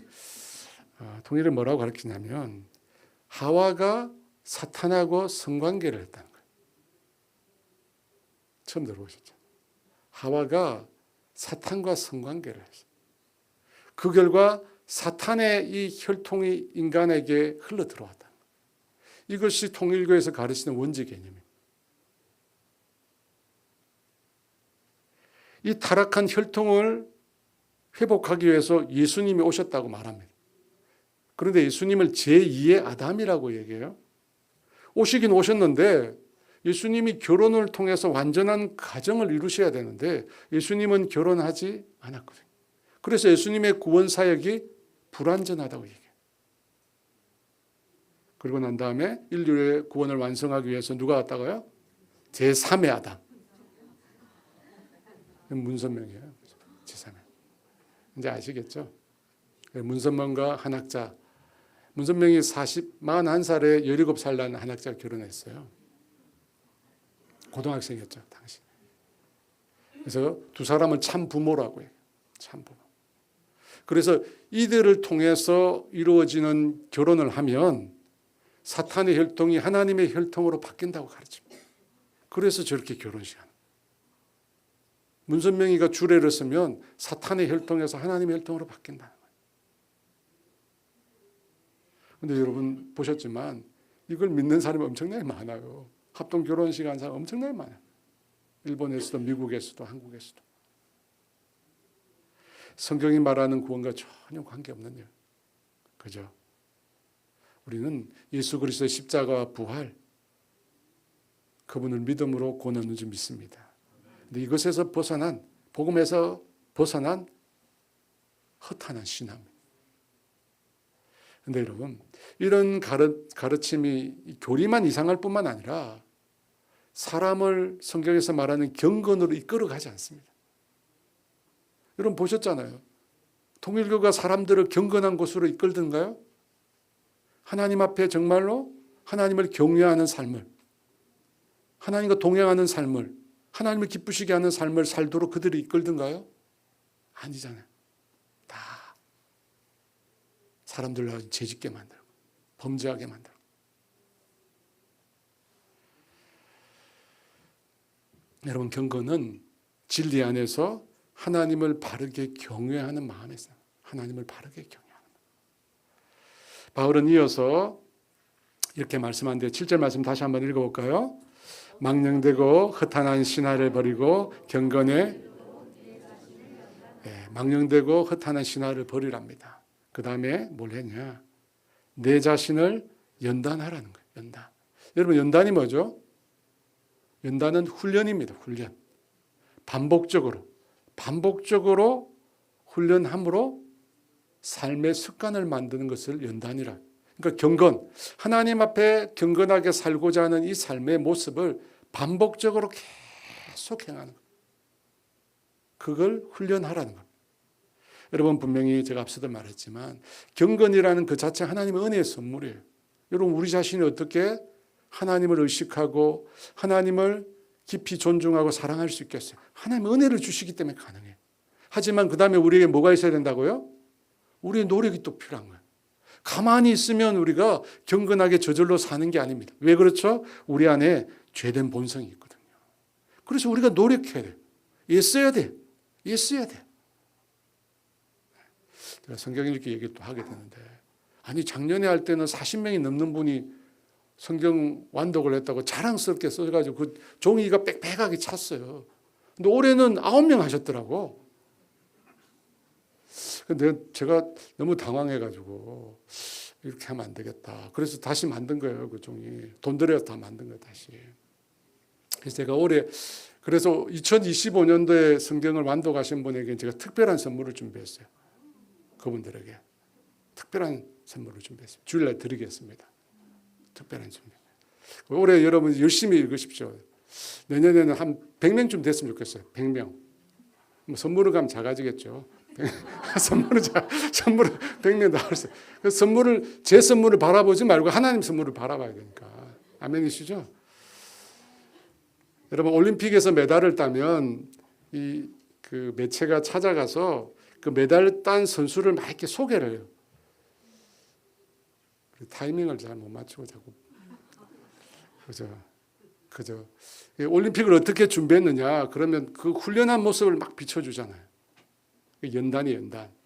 통일은 뭐라고 가르치냐면 하와가 사탄하고 성관계를 했다는 거예요. 처음 들어보셨죠? 하와가 사탄과 성관계를 했어요. 그 결과 사탄의 이 혈통이 인간에게 흘러 들어왔다. 이것이 통일교에서 가르치는 원지 개념입니다. 이 타락한 혈통을 회복하기 위해서 예수님이 오셨다고 말합니다. 그런데 예수님을 제2의 아담이라고 얘기해요. 오시긴 오셨는데 예수님이 결혼을 통해서 완전한 가정을 이루셔야 되는데 예수님은 결혼하지 않았거든요. 그래서 예수님의 구원 사역이 불완전하다고 얘기해요. 그리고 난 다음에 인류의 구원을 완성하기 위해서 누가 왔다고요? 제3의 아담. 문선명이에요. 제3의. 이제 아시겠죠? 문선명과 한학자. 문선명이 41살에 17살 난 한학자가 결혼했어요. 고등학생이었죠, 당시. 그래서 두 사람은 참 부모라고 해요. 참 부모. 그래서 이들을 통해서 이루어지는 결혼을 하면 사탄의 혈통이 하나님의 혈통으로 바뀐다고 가르칩니다. 그래서 저렇게 결혼식 하는. 문선명이가 주례를 쓰면 사탄의 혈통에서 하나님의 혈통으로 바뀐다는 거예요. 그런데 여러분 보셨지만 이걸 믿는 사람이 엄청나게 많아요. 합동 결혼식 하는 사람 엄청나게 많아요. 일본에서도 미국에서도 한국에서도. 성경이 말하는 구원과 전혀 관계없는 일. 그죠? 우리는 예수 그리스도의 십자가와 부활, 그분을 믿음으로 구원 얻는 줄 믿습니다. 근데 이것에서 벗어난, 복음에서 벗어난 허탄한 신앙입니다. 그런데 여러분, 이런 가르침이 교리만 이상할 뿐만 아니라 사람을 성경에서 말하는 경건으로 이끌어가지 않습니다. 여러분 보셨잖아요. 통일교가 사람들을 경건한 곳으로 이끌던가요? 하나님 앞에 정말로 하나님을 경외하는 삶을, 하나님과 동행하는 삶을, 하나님을 기쁘시게 하는 삶을 살도록 그들이 이끌던가요? 아니잖아요. 다 사람들을 죄짓게 만들고 범죄하게 만들고. 여러분 경건은 진리 안에서 하나님을 바르게 경외하는 마음에서 하나님을 바르게 경외하는 마음. 바울은 이어서 이렇게 말씀하는데 7절 말씀 다시 한번 읽어볼까요? 망령되고 허탄한 신화를 버리고 경건에 망령되고 허탄한 신화를 버리랍니다. 그 다음에 뭘 했냐? 내 자신을 연단하라는 거예요. 연단. 여러분 연단이 뭐죠? 연단은 훈련입니다. 훈련. 반복적으로 훈련함으로 삶의 습관을 만드는 것을 연단이라. 그러니까 경건, 하나님 앞에 경건하게 살고자 하는 이 삶의 모습을 반복적으로 계속 행하는 것. 그걸 훈련하라는 것. 여러분 분명히 제가 앞서도 말했지만 경건이라는 그 자체 하나님의 은혜의 선물이에요. 여러분 우리 자신이 어떻게 하나님을 의식하고 하나님을 깊이 존중하고 사랑할 수 있겠어요? 하나님의 은혜를 주시기 때문에 가능해요. 하지만 그 다음에 우리에게 뭐가 있어야 된다고요? 우리의 노력이 또 필요한 거예요. 가만히 있으면 우리가 경건하게 저절로 사는 게 아닙니다. 왜 그렇죠? 우리 안에 죄된 본성이 있거든요. 그래서 우리가 노력해야 돼요. 애써야 돼요. 애써야 돼요. 제가 성경에 이렇게 얘기를 또 하게 되는데 아니 작년에 할 때는 40명이 넘는 분이 성경 완독을 했다고 자랑스럽게 써가지고 그 종이가 빽빽하게 찼어요. 근데 올해는 9명 하셨더라고. 근데 제가 너무 당황해가지고 이렇게 하면 안 되겠다. 그래서 다시 만든 거예요. 그 종이. 돈 들여서 다 만든 거예요. 다시. 그래서 제가 올해 그래서 2025년도에 성경을 완독하신 분에게 제가 특별한 선물을 준비했어요. 그분들에게 특별한 선물을 준비했어요. 주일날 드리겠습니다. 특별한 준비. 올해 여러분 열심히 읽으십시오. 내년에는 한 100명쯤 됐으면 좋겠어요. 100명. 뭐 선물을 가면 작아지겠죠. 선물을 100명 다 할 수. 제 선물을 바라보지 말고 하나님 선물을 바라봐야 되니까. 아멘이시죠? 여러분 올림픽에서 메달을 따면 그 매체가 찾아가서 그 메달을 딴 선수를 막 이렇게 소개를 해요. 타이밍을 잘 못 맞추고 자꾸. 그죠. 올림픽을 어떻게 준비했느냐? 그러면 그 훈련한 모습을 막 비춰주잖아요. 연단,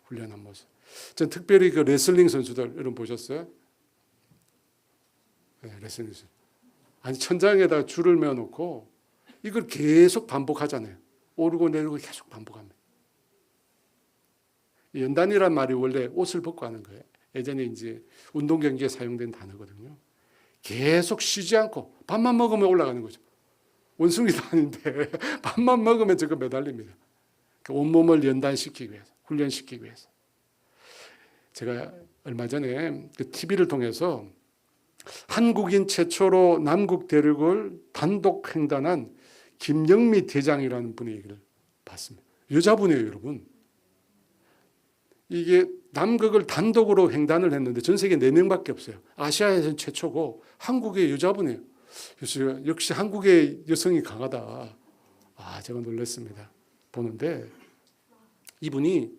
훈련한 모습. 전 특별히 그 레슬링 선수들, 여러분 보셨어요? 네, 레슬링 선수. 아니, 천장에다 줄을 메어놓고 이걸 계속 반복하잖아요. 오르고 내리고 계속 반복합니다. 연단이란 말이 원래 옷을 벗고 하는 거예요. 예전에 이제 운동 경기에 사용된 단어거든요. 계속 쉬지 않고 밥만 먹으면 올라가는 거죠. 원숭이도 아닌데 밥만 먹으면 저거 매달립니다. 온몸을 연단시키기 위해서, 훈련시키기 위해서. 제가 얼마 전에 그 TV를 통해서 한국인 최초로 남국 대륙을 단독 횡단한 김영미 대장이라는 분의 얘기를 봤습니다. 여자분이에요, 여러분. 이게 남극을 단독으로 횡단을 했는데 전 세계 4명밖에 없어요. 아시아에서는 최초고 한국의 여자분이에요. 그래서 역시 한국의 여성이 강하다. 제가 놀랐습니다. 보는데 이분이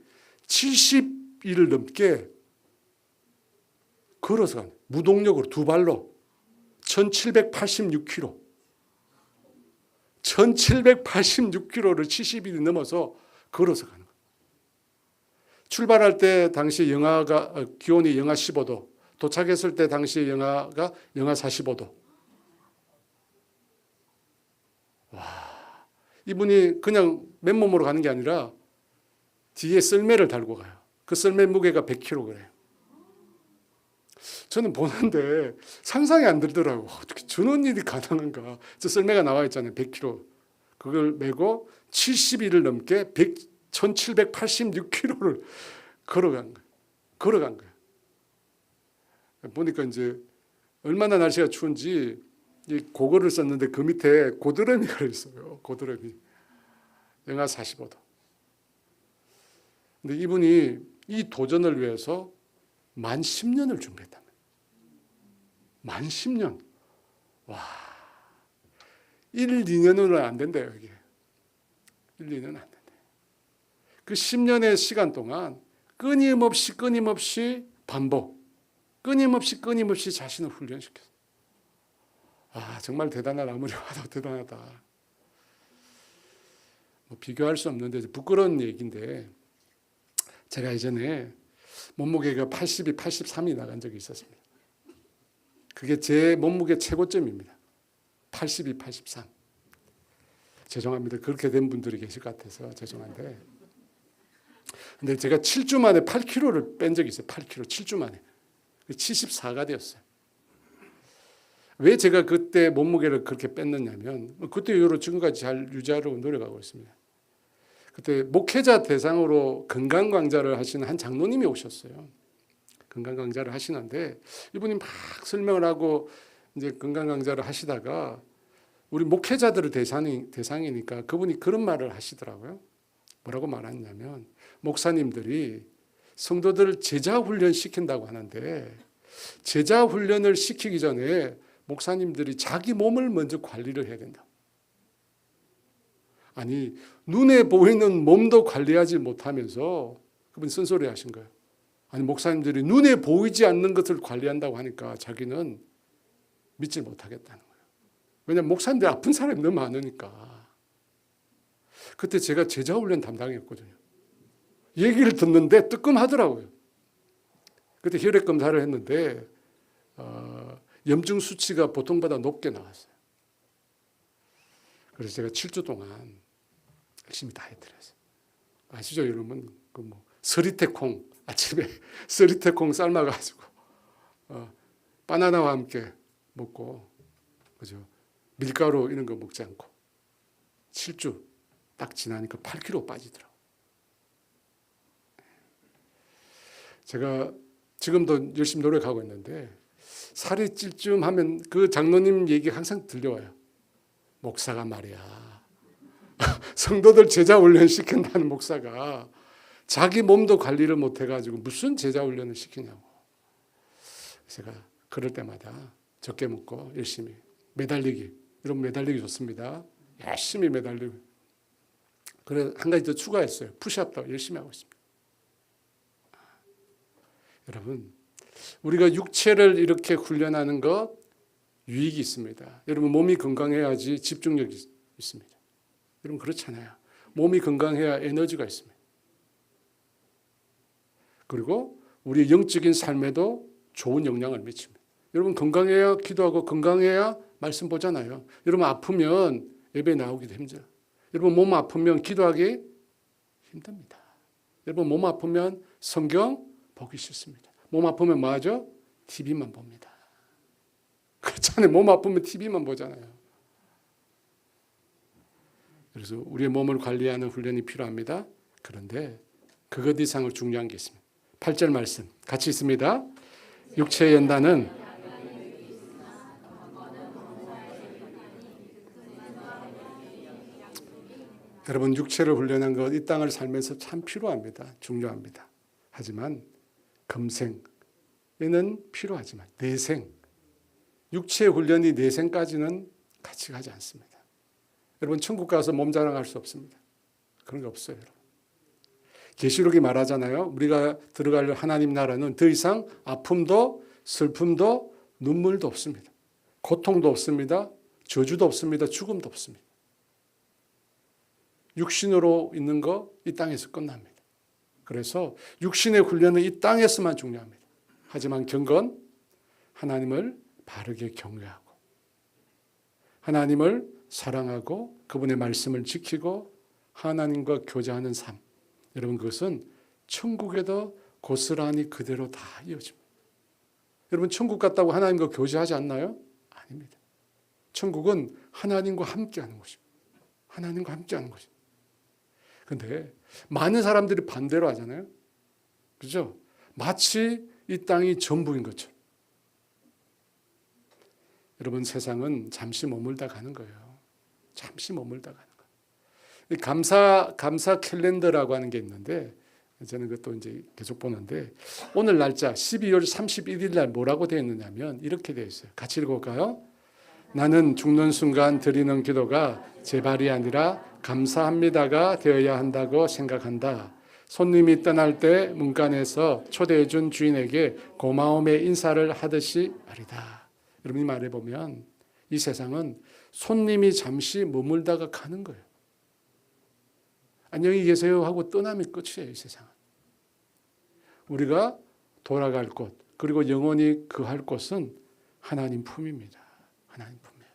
70일을 넘게 걸어서 간, 무동력으로 두 발로 1786km 1786km를 70일이 넘어서 걸어서 가는 거예요. 출발할 때 당시 기온이 영하 15도, 도착했을 때 당시 영하가 영하 45도. 이분이 그냥 맨몸으로 가는 게 아니라 뒤에 썰매를 달고 가요. 그 썰매 무게가 100kg. 저는 보는데 상상이 안 들더라고요. 어떻게 저런 일이 가능한가. 저 썰매가 나와 있잖아요. 100kg. 그걸 메고 70일을 넘게 1786km를 걸어간 거예요. 보니까 이제 얼마나 날씨가 추운지 이 고글을 썼는데 그 밑에 고드름이가 있어요. 고드름이. 영하 45도. 근데 이분이 이 도전을 위해서 만 10년을 준비했다. 만 10년. 1, 2년으로는 안 된대요, 이게. 1, 2년은 안 된대요. 그 10년의 시간 동안 끊임없이 반복. 끊임없이 자신을 훈련시켰어요. 정말 대단하다. 아무리 봐도 대단하다. 비교할 수 없는데 부끄러운 얘기인데 제가 예전에 몸무게가 82, 83이 나간 적이 있었습니다. 그게 제 몸무게 최고점입니다. 82, 83. 죄송합니다. 그렇게 된 분들이 계실 것 같아서 죄송한데. 근데 제가 7주 만에 8kg를 뺀 적이 있어요. 8kg, 7주 만에. 74가 되었어요. 왜 제가 그때 몸무게를 그렇게 뺐느냐면 그때 이후로 지금까지 잘 유지하려고 노력하고 있습니다. 그때 목회자 대상으로 건강 강좌를 하시는 한 장로님이 오셨어요. 건강 강좌를 하시는데 이분이 막 설명을 하고 이제 건강 강좌를 하시다가 우리 목회자들의 대상이니까 그분이 그런 말을 하시더라고요. 뭐라고 말하냐면 목사님들이 성도들을 제자 훈련 시킨다고 하는데 제자 훈련을 시키기 전에 목사님들이 자기 몸을 먼저 관리를 해야 된다. 아니 눈에 보이는 몸도 관리하지 못하면서 그분 쓴소리 하신 거예요. 아니 목사님들이 눈에 보이지 않는 것을 관리한다고 하니까 자기는 믿지 못하겠다는 거예요. 왜냐하면 목사님들이 아픈 사람이 너무 많으니까. 그때 제가 제자훈련 담당했거든요. 얘기를 듣는데 뜨끔하더라고요. 그때 혈액 검사를 했는데 염증 수치가 보통보다 높게 나왔어요. 그래서 제가 7주 동안 열심히 다 해드렸어요. 아시죠 여러분? 서리태콩 아침에 서리태콩 삶아가지고 바나나와 함께 먹고 그죠? 밀가루 이런 거 먹지 않고 7주 딱 지나니까 8kg 빠지더라고요. 제가 지금도 열심히 노력하고 있는데 살이 찔 쯤 하면 그 장로님 얘기 항상 들려와요. 목사가 말이야. 성도들 제자 훈련 시킨다는 목사가 자기 몸도 관리를 못 해가지고 무슨 제자 훈련을 시키냐고. 제가 그럴 때마다 적게 먹고 열심히 매달리기. 여러분 매달리기 좋습니다. 열심히 매달리고. 그래 한 가지 더 추가했어요. 푸시업도 열심히 하고 있습니다. 여러분 우리가 육체를 이렇게 훈련하는 것 유익이 있습니다. 여러분 몸이 건강해야지 집중력이 있습니다. 여러분 그렇잖아요. 몸이 건강해야 에너지가 있습니다. 그리고 우리 영적인 삶에도 좋은 영향을 미칩니다. 여러분 건강해야 기도하고 건강해야 말씀 보잖아요. 여러분 아프면 예배 나오기도 힘들어요. 여러분 몸 아프면 기도하기 힘듭니다. 여러분 몸 아프면 성경 보기 싫습니다. 몸 아프면 뭐 하죠? TV만 봅니다. 그렇잖아요. 몸 아프면 TV만 보잖아요. 그래서 우리의 몸을 관리하는 훈련이 필요합니다. 그런데 그것 이상으로 중요한 게 있습니다. 8절 말씀 같이 있습니다. 육체의 연단은 여러분 육체를 훈련한 것 이 땅을 살면서 참 필요합니다. 중요합니다. 하지만 금생에는 필요하지만 내생 육체의 훈련이 내 생까지는 같이 가지 않습니다. 여러분 천국 가서 몸 자랑할 수 없습니다. 그런 게 없어요. 여러분. 계시록이 말하잖아요. 우리가 들어갈 하나님 나라는 더 이상 아픔도 슬픔도 눈물도 없습니다. 고통도 없습니다. 저주도 없습니다. 죽음도 없습니다. 육신으로 있는 거 이 땅에서 끝납니다. 그래서 육신의 훈련은 이 땅에서만 중요합니다. 하지만 경건 하나님을 바르게 경외하고 하나님을 사랑하고 그분의 말씀을 지키고 하나님과 교제하는 삶. 여러분 그것은 천국에도 고스란히 그대로 다 이어집니다. 여러분 천국 갔다고 하나님과 교제하지 않나요? 아닙니다. 천국은 하나님과 함께하는 곳입니다. 하나님과 함께하는 곳입니다. 그런데 많은 사람들이 반대로 하잖아요. 그죠? 마치 이 땅이 전부인 것처럼. 여러분 세상은 잠시 머물다 가는 거예요. 잠시 머물다 가는 거예요. 감사 캘린더라고 하는 게 있는데 저는 그것도 이제 계속 보는데 오늘 날짜 12월 31일 날 뭐라고 되어 있느냐면 이렇게 되어 있어요. 같이 읽어볼까요? 나는 죽는 순간 드리는 기도가 제발이 아니라 감사합니다가 되어야 한다고 생각한다. 손님이 떠날 때 문간에서 초대해 준 주인에게 고마움의 인사를 하듯이 말이다. 여러분이 말해보면 이 세상은 손님이 잠시 머물다가 가는 거예요. 안녕히 계세요 하고 떠나면 끝이에요. 이 세상은. 우리가 돌아갈 곳 그리고 영원히 거할 곳은 하나님 품입니다. 하나님 품이에요.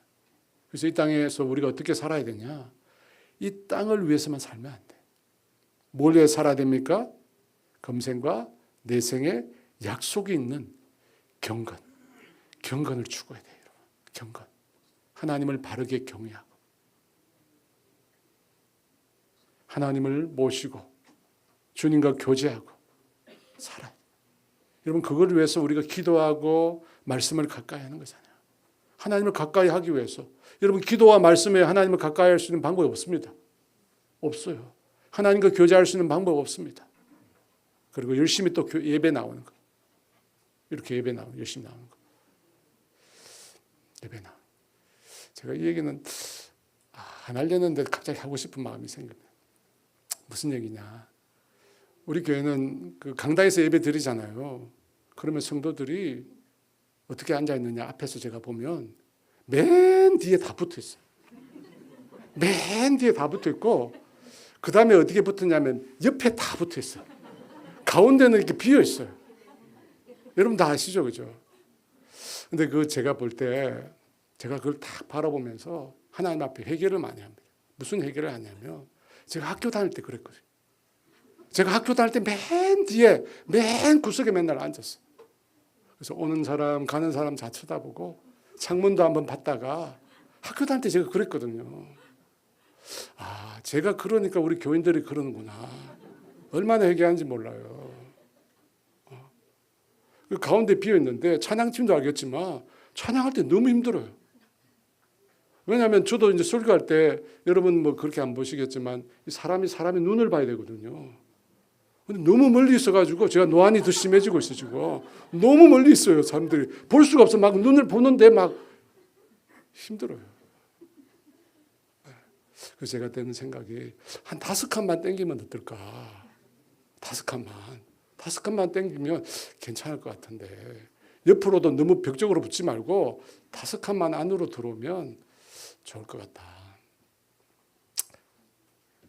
그래서 이 땅에서 우리가 어떻게 살아야 되냐? 이 땅을 위해서만 살면 안 돼. 뭘 위해 살아야 됩니까? 금생과 내생의 약속이 있는 경건. 경건을 추구해야 돼요. 여러분. 경건. 하나님을 바르게 경외하고 하나님을 모시고 주님과 교제하고 살아요. 여러분 그걸 위해서 우리가 기도하고 말씀을 가까이 하는 거잖아요. 하나님을 가까이 하기 위해서 여러분 기도와 말씀에 하나님을 가까이 할 수 있는 방법이 없습니다. 없어요. 하나님과 교제할 수 있는 방법이 없습니다. 그리고 열심히 또 예배 나오는 거. 이렇게 예배 나오는 열심히 나오는 거. 예배 나오는 제가 이 얘기는 안 하려는데 갑자기 하고 싶은 마음이 생깁니다. 무슨 얘기냐. 우리 교회는 그 강당에서 예배 드리잖아요. 그러면 성도들이 어떻게 앉아있느냐. 앞에서 제가 보면 맨 뒤에 다 붙어 있어요. 맨 뒤에 다 붙어 있고 그 다음에 어떻게 붙었냐면 옆에 다 붙어 있어요. 가운데는 이렇게 비어 있어요. 여러분 다 아시죠? 그죠? 근데 그 제가 볼 때 제가 그걸 딱 바라보면서 하나님 앞에 회개를 많이 합니다. 무슨 회개를 하냐면 제가 학교 다닐 때 그랬거든요. 제가 학교 다닐 때 맨 뒤에 맨 구석에 맨날 앉았어요. 그래서 오는 사람 가는 사람 다 쳐다보고 창문도 한번 봤다가 학교 다닐 때 제가 그랬거든요. 제가 그러니까 우리 교인들이 그러는구나. 얼마나 회개하는지 몰라요. 그 가운데 비어있는데 찬양팀도 알겠지만 찬양할 때 너무 힘들어요. 왜냐하면 저도 이제 설교할 때 여러분 뭐 그렇게 안 보시겠지만 사람이 눈을 봐야 되거든요. 근데 너무 멀리 있어가지고 제가 노안이 더 심해지고 있어요. 지금 너무 멀리 있어요. 사람들이 볼 수가 없어. 막 눈을 보는데 막 힘들어요. 그래서 제가 드는 생각이 한 5칸만 땡기면 어떨까? 5칸만 땡기면 괜찮을 것 같은데 옆으로도 너무 벽적으로 붙지 말고 5칸만 안으로 들어오면 좋을 것 같다.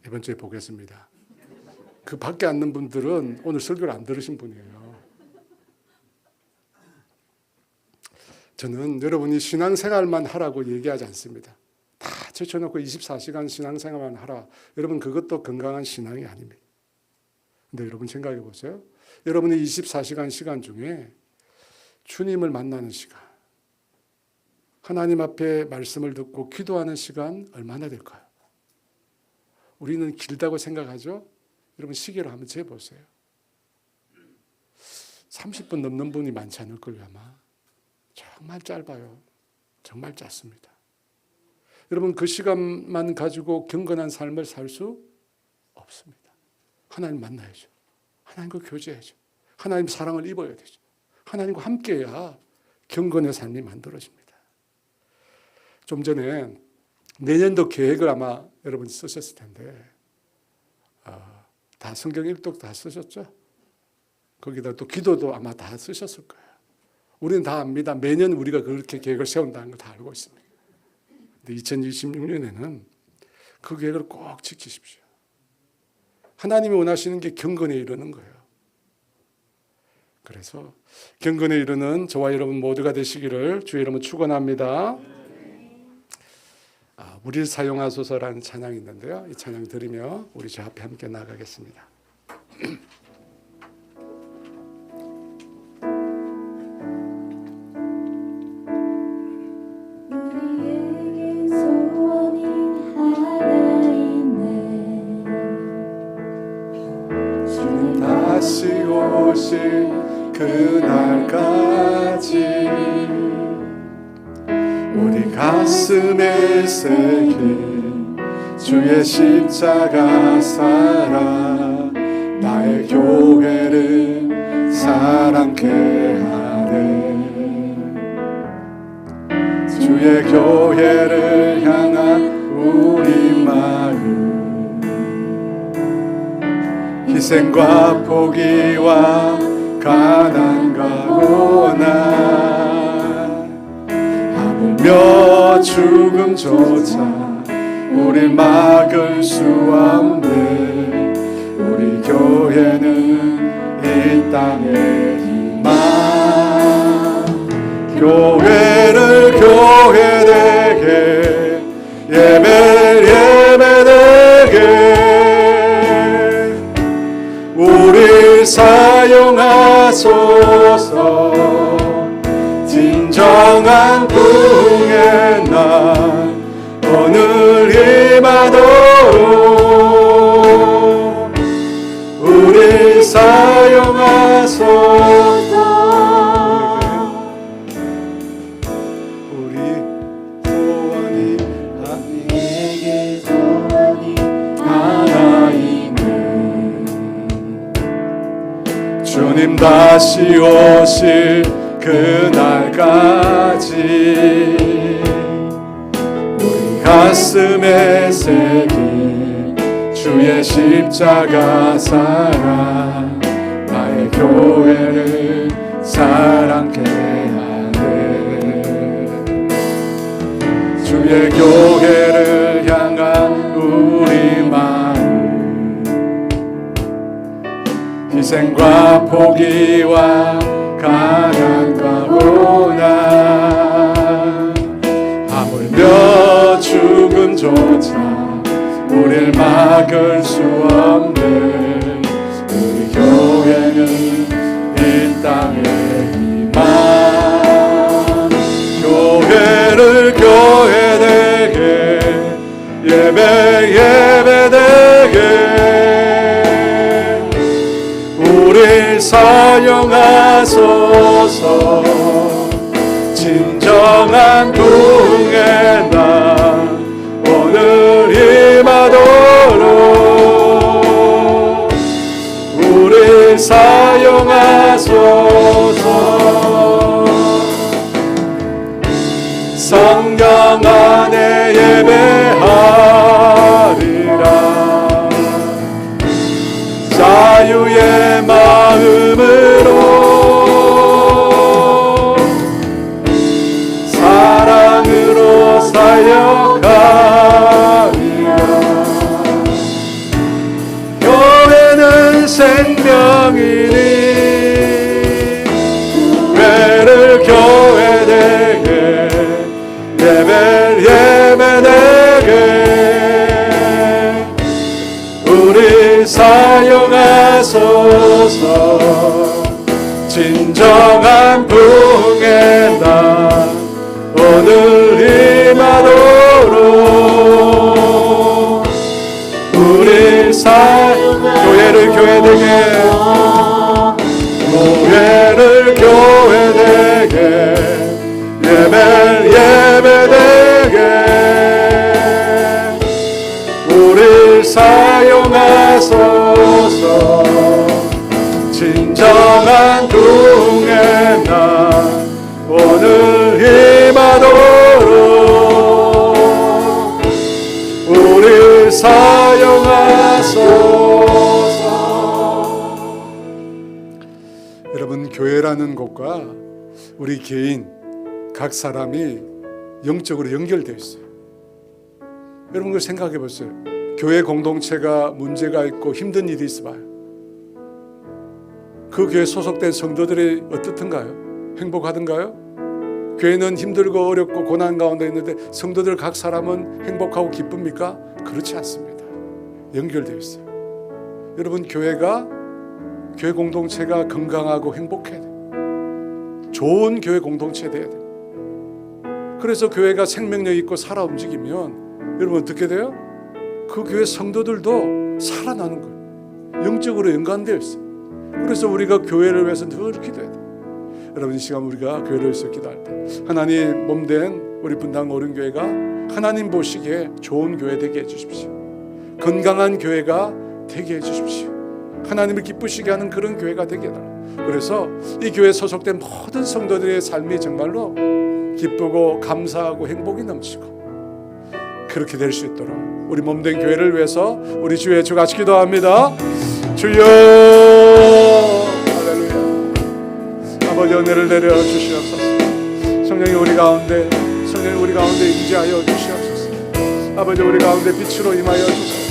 이번 주에 보겠습니다. 그 밖에 앉는 분들은 오늘 설교를 안 들으신 분이에요. 저는 여러분이 신앙생활만 하라고 얘기하지 않습니다. 다 제쳐놓고 24시간 신앙생활만 하라. 여러분 그것도 건강한 신앙이 아닙니다. 근데 여러분 생각해 보세요. 여러분이 24시간 시간 중에 주님을 만나는 시간, 하나님 앞에 말씀을 듣고 기도하는 시간 얼마나 될까요? 우리는 길다고 생각하죠? 여러분 시계로 한번 재보세요. 30분 넘는 분이 많지 않을 걸요 아마. 정말 짧아요. 정말 짧습니다. 여러분 그 시간만 가지고 경건한 삶을 살 수 없습니다. 하나님 만나야죠. 하나님과 교제해야죠. 하나님 사랑을 입어야 되죠. 하나님과 함께해야 경건의 삶이 만들어집니다. 좀 전에 내년도 계획을 아마 여러분이 쓰셨을 텐데 다 성경 일독 다 쓰셨죠? 거기다 또 기도도 아마 다 쓰셨을 거예요. 우리는 다 압니다. 매년 우리가 그렇게 계획을 세운다는 걸 다 알고 있습니다. 근데 2026년에는 그 계획을 꼭 지키십시오. 하나님이 원하시는 게 경건에 이르는 거예요. 그래서 경건에 이르는 저와 여러분 모두가 되시기를 주의 이름으로 축원합니다. 우리를 사용하소서라는 찬양이 있는데요. 이 찬양 들으며 우리 저 앞에 함께 나가겠습니다. 우리에게 소원이 하나 있네. 주님 다시 오실 그날까지 우리 가슴에 새긴 주의 십자가 사랑 나의 교회를 사랑케 하네. 주의 교회를 향한 우리 마음 희생과 포기와 가난과 고난 하물며 죽음조차 우릴 막을 수 없네. 우리 교회는 이 땅의 희망 교회를 교회되게 예배되게 우리 사용하소서. 진정한 부흥의 날 오늘 임하도록 우리 사용하소서. 우리 소원이 내게 소원이 하나 있네. 주님 다시 오실 그날까지 우리 가슴에 새긴 주의 십자가 사랑 나의 교회를 사랑케 하네. 주의 교회를 향한 우리 마음 희생과 포기와 가난과 고난 하물며 죽음조차 우릴 막을 수 없네. 우리 교회는 이 땅의 희망 교회를 교회되게 예배되게 우리 사용하소서. 진정한 부흥의 날 오늘 임하도록 우리 사용하소서. 성경 안에 예배하리라. 자유의 마음으로 사랑으로 사역하리라. 교회는 생명이니 교회를 교회되게 예배되게 우리 사용하소서. 진정한 부흥의 날 오늘 임하도록 우리 교회를 교회되게 교회를 교회되게 예배되게 우리 사용하소서. 진정한 부흥의 날 오늘 임하도록 사용하소서. 여러분, 교회라는 곳과 우리 개인 각 사람이 영적으로 연결되어 있어요. 여러분, 그걸 생각해 보세요. 교회 공동체가 문제가 있고 힘든 일이 있어봐요. 그 교회 소속된 성도들이 어떻든가요? 행복하든가요? 교회는 힘들고 어렵고 고난 가운데 있는데 성도들 각 사람은 행복하고 기쁩니까? 그렇지 않습니다. 연결되어 있어요. 여러분, 교회 공동체가 건강하고 행복해야 돼요. 좋은 교회 공동체 돼야 돼요. 그래서 교회가 생명력 있고 살아 움직이면 여러분 어떻게 돼요? 그 교회 성도들도 살아나는 거예요. 영적으로 연관되어 있어요. 그래서 우리가 교회를 위해서 늘 기도해야 돼요. 여러분, 이 시간 우리가 교회를 위해서 기도할 때 하나님 몸된 우리 분당 어른교회가 하나님 보시기에 좋은 교회 되게 해주십시오. 건강한 교회가 되게 해주십시오. 하나님을 기쁘시게 하는 그런 교회가 되게 해달라고. 그래서 이 교회에 소속된 모든 성도들의 삶이 정말로 기쁘고 감사하고 행복이 넘치고 그렇게 될 수 있도록 우리 몸된 교회를 위해서 우리 주의 주 같이 기도합니다. 주여, 할렐루야. 아버지, 은혜를 내려 주시옵소서. 성령이 우리 가운데 임재하여 주시옵소서. 아버지, 우리 가운데 빛으로 임하여 주소서.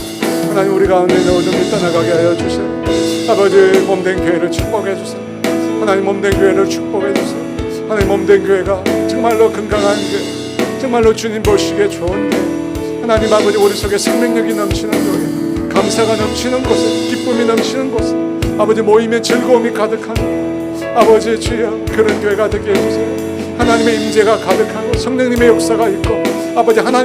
하나님, 우리 가운데 있는 어둠이 떠나가게 하여 주세요. 아버지, 몸된 교회를 축복해 주세요. 하나님, 몸된 교회를 축복해 주세요. 하나님, 몸된 교회가 정말로 건강한 교회, 정말로 주님 보시기에 좋은 교회, 하나님 아버지, 우리 속에 생명력이 넘치는 교회, 감사가 넘치는 곳에, 기쁨이 넘치는 곳에, 아버지, 모임에 즐거움이 가득한 아버지 주여, 그런 교회가 되게 해주세요. 하나님의 임재가 가득하고 성령님의 역사가 있고 아버지, 하나님의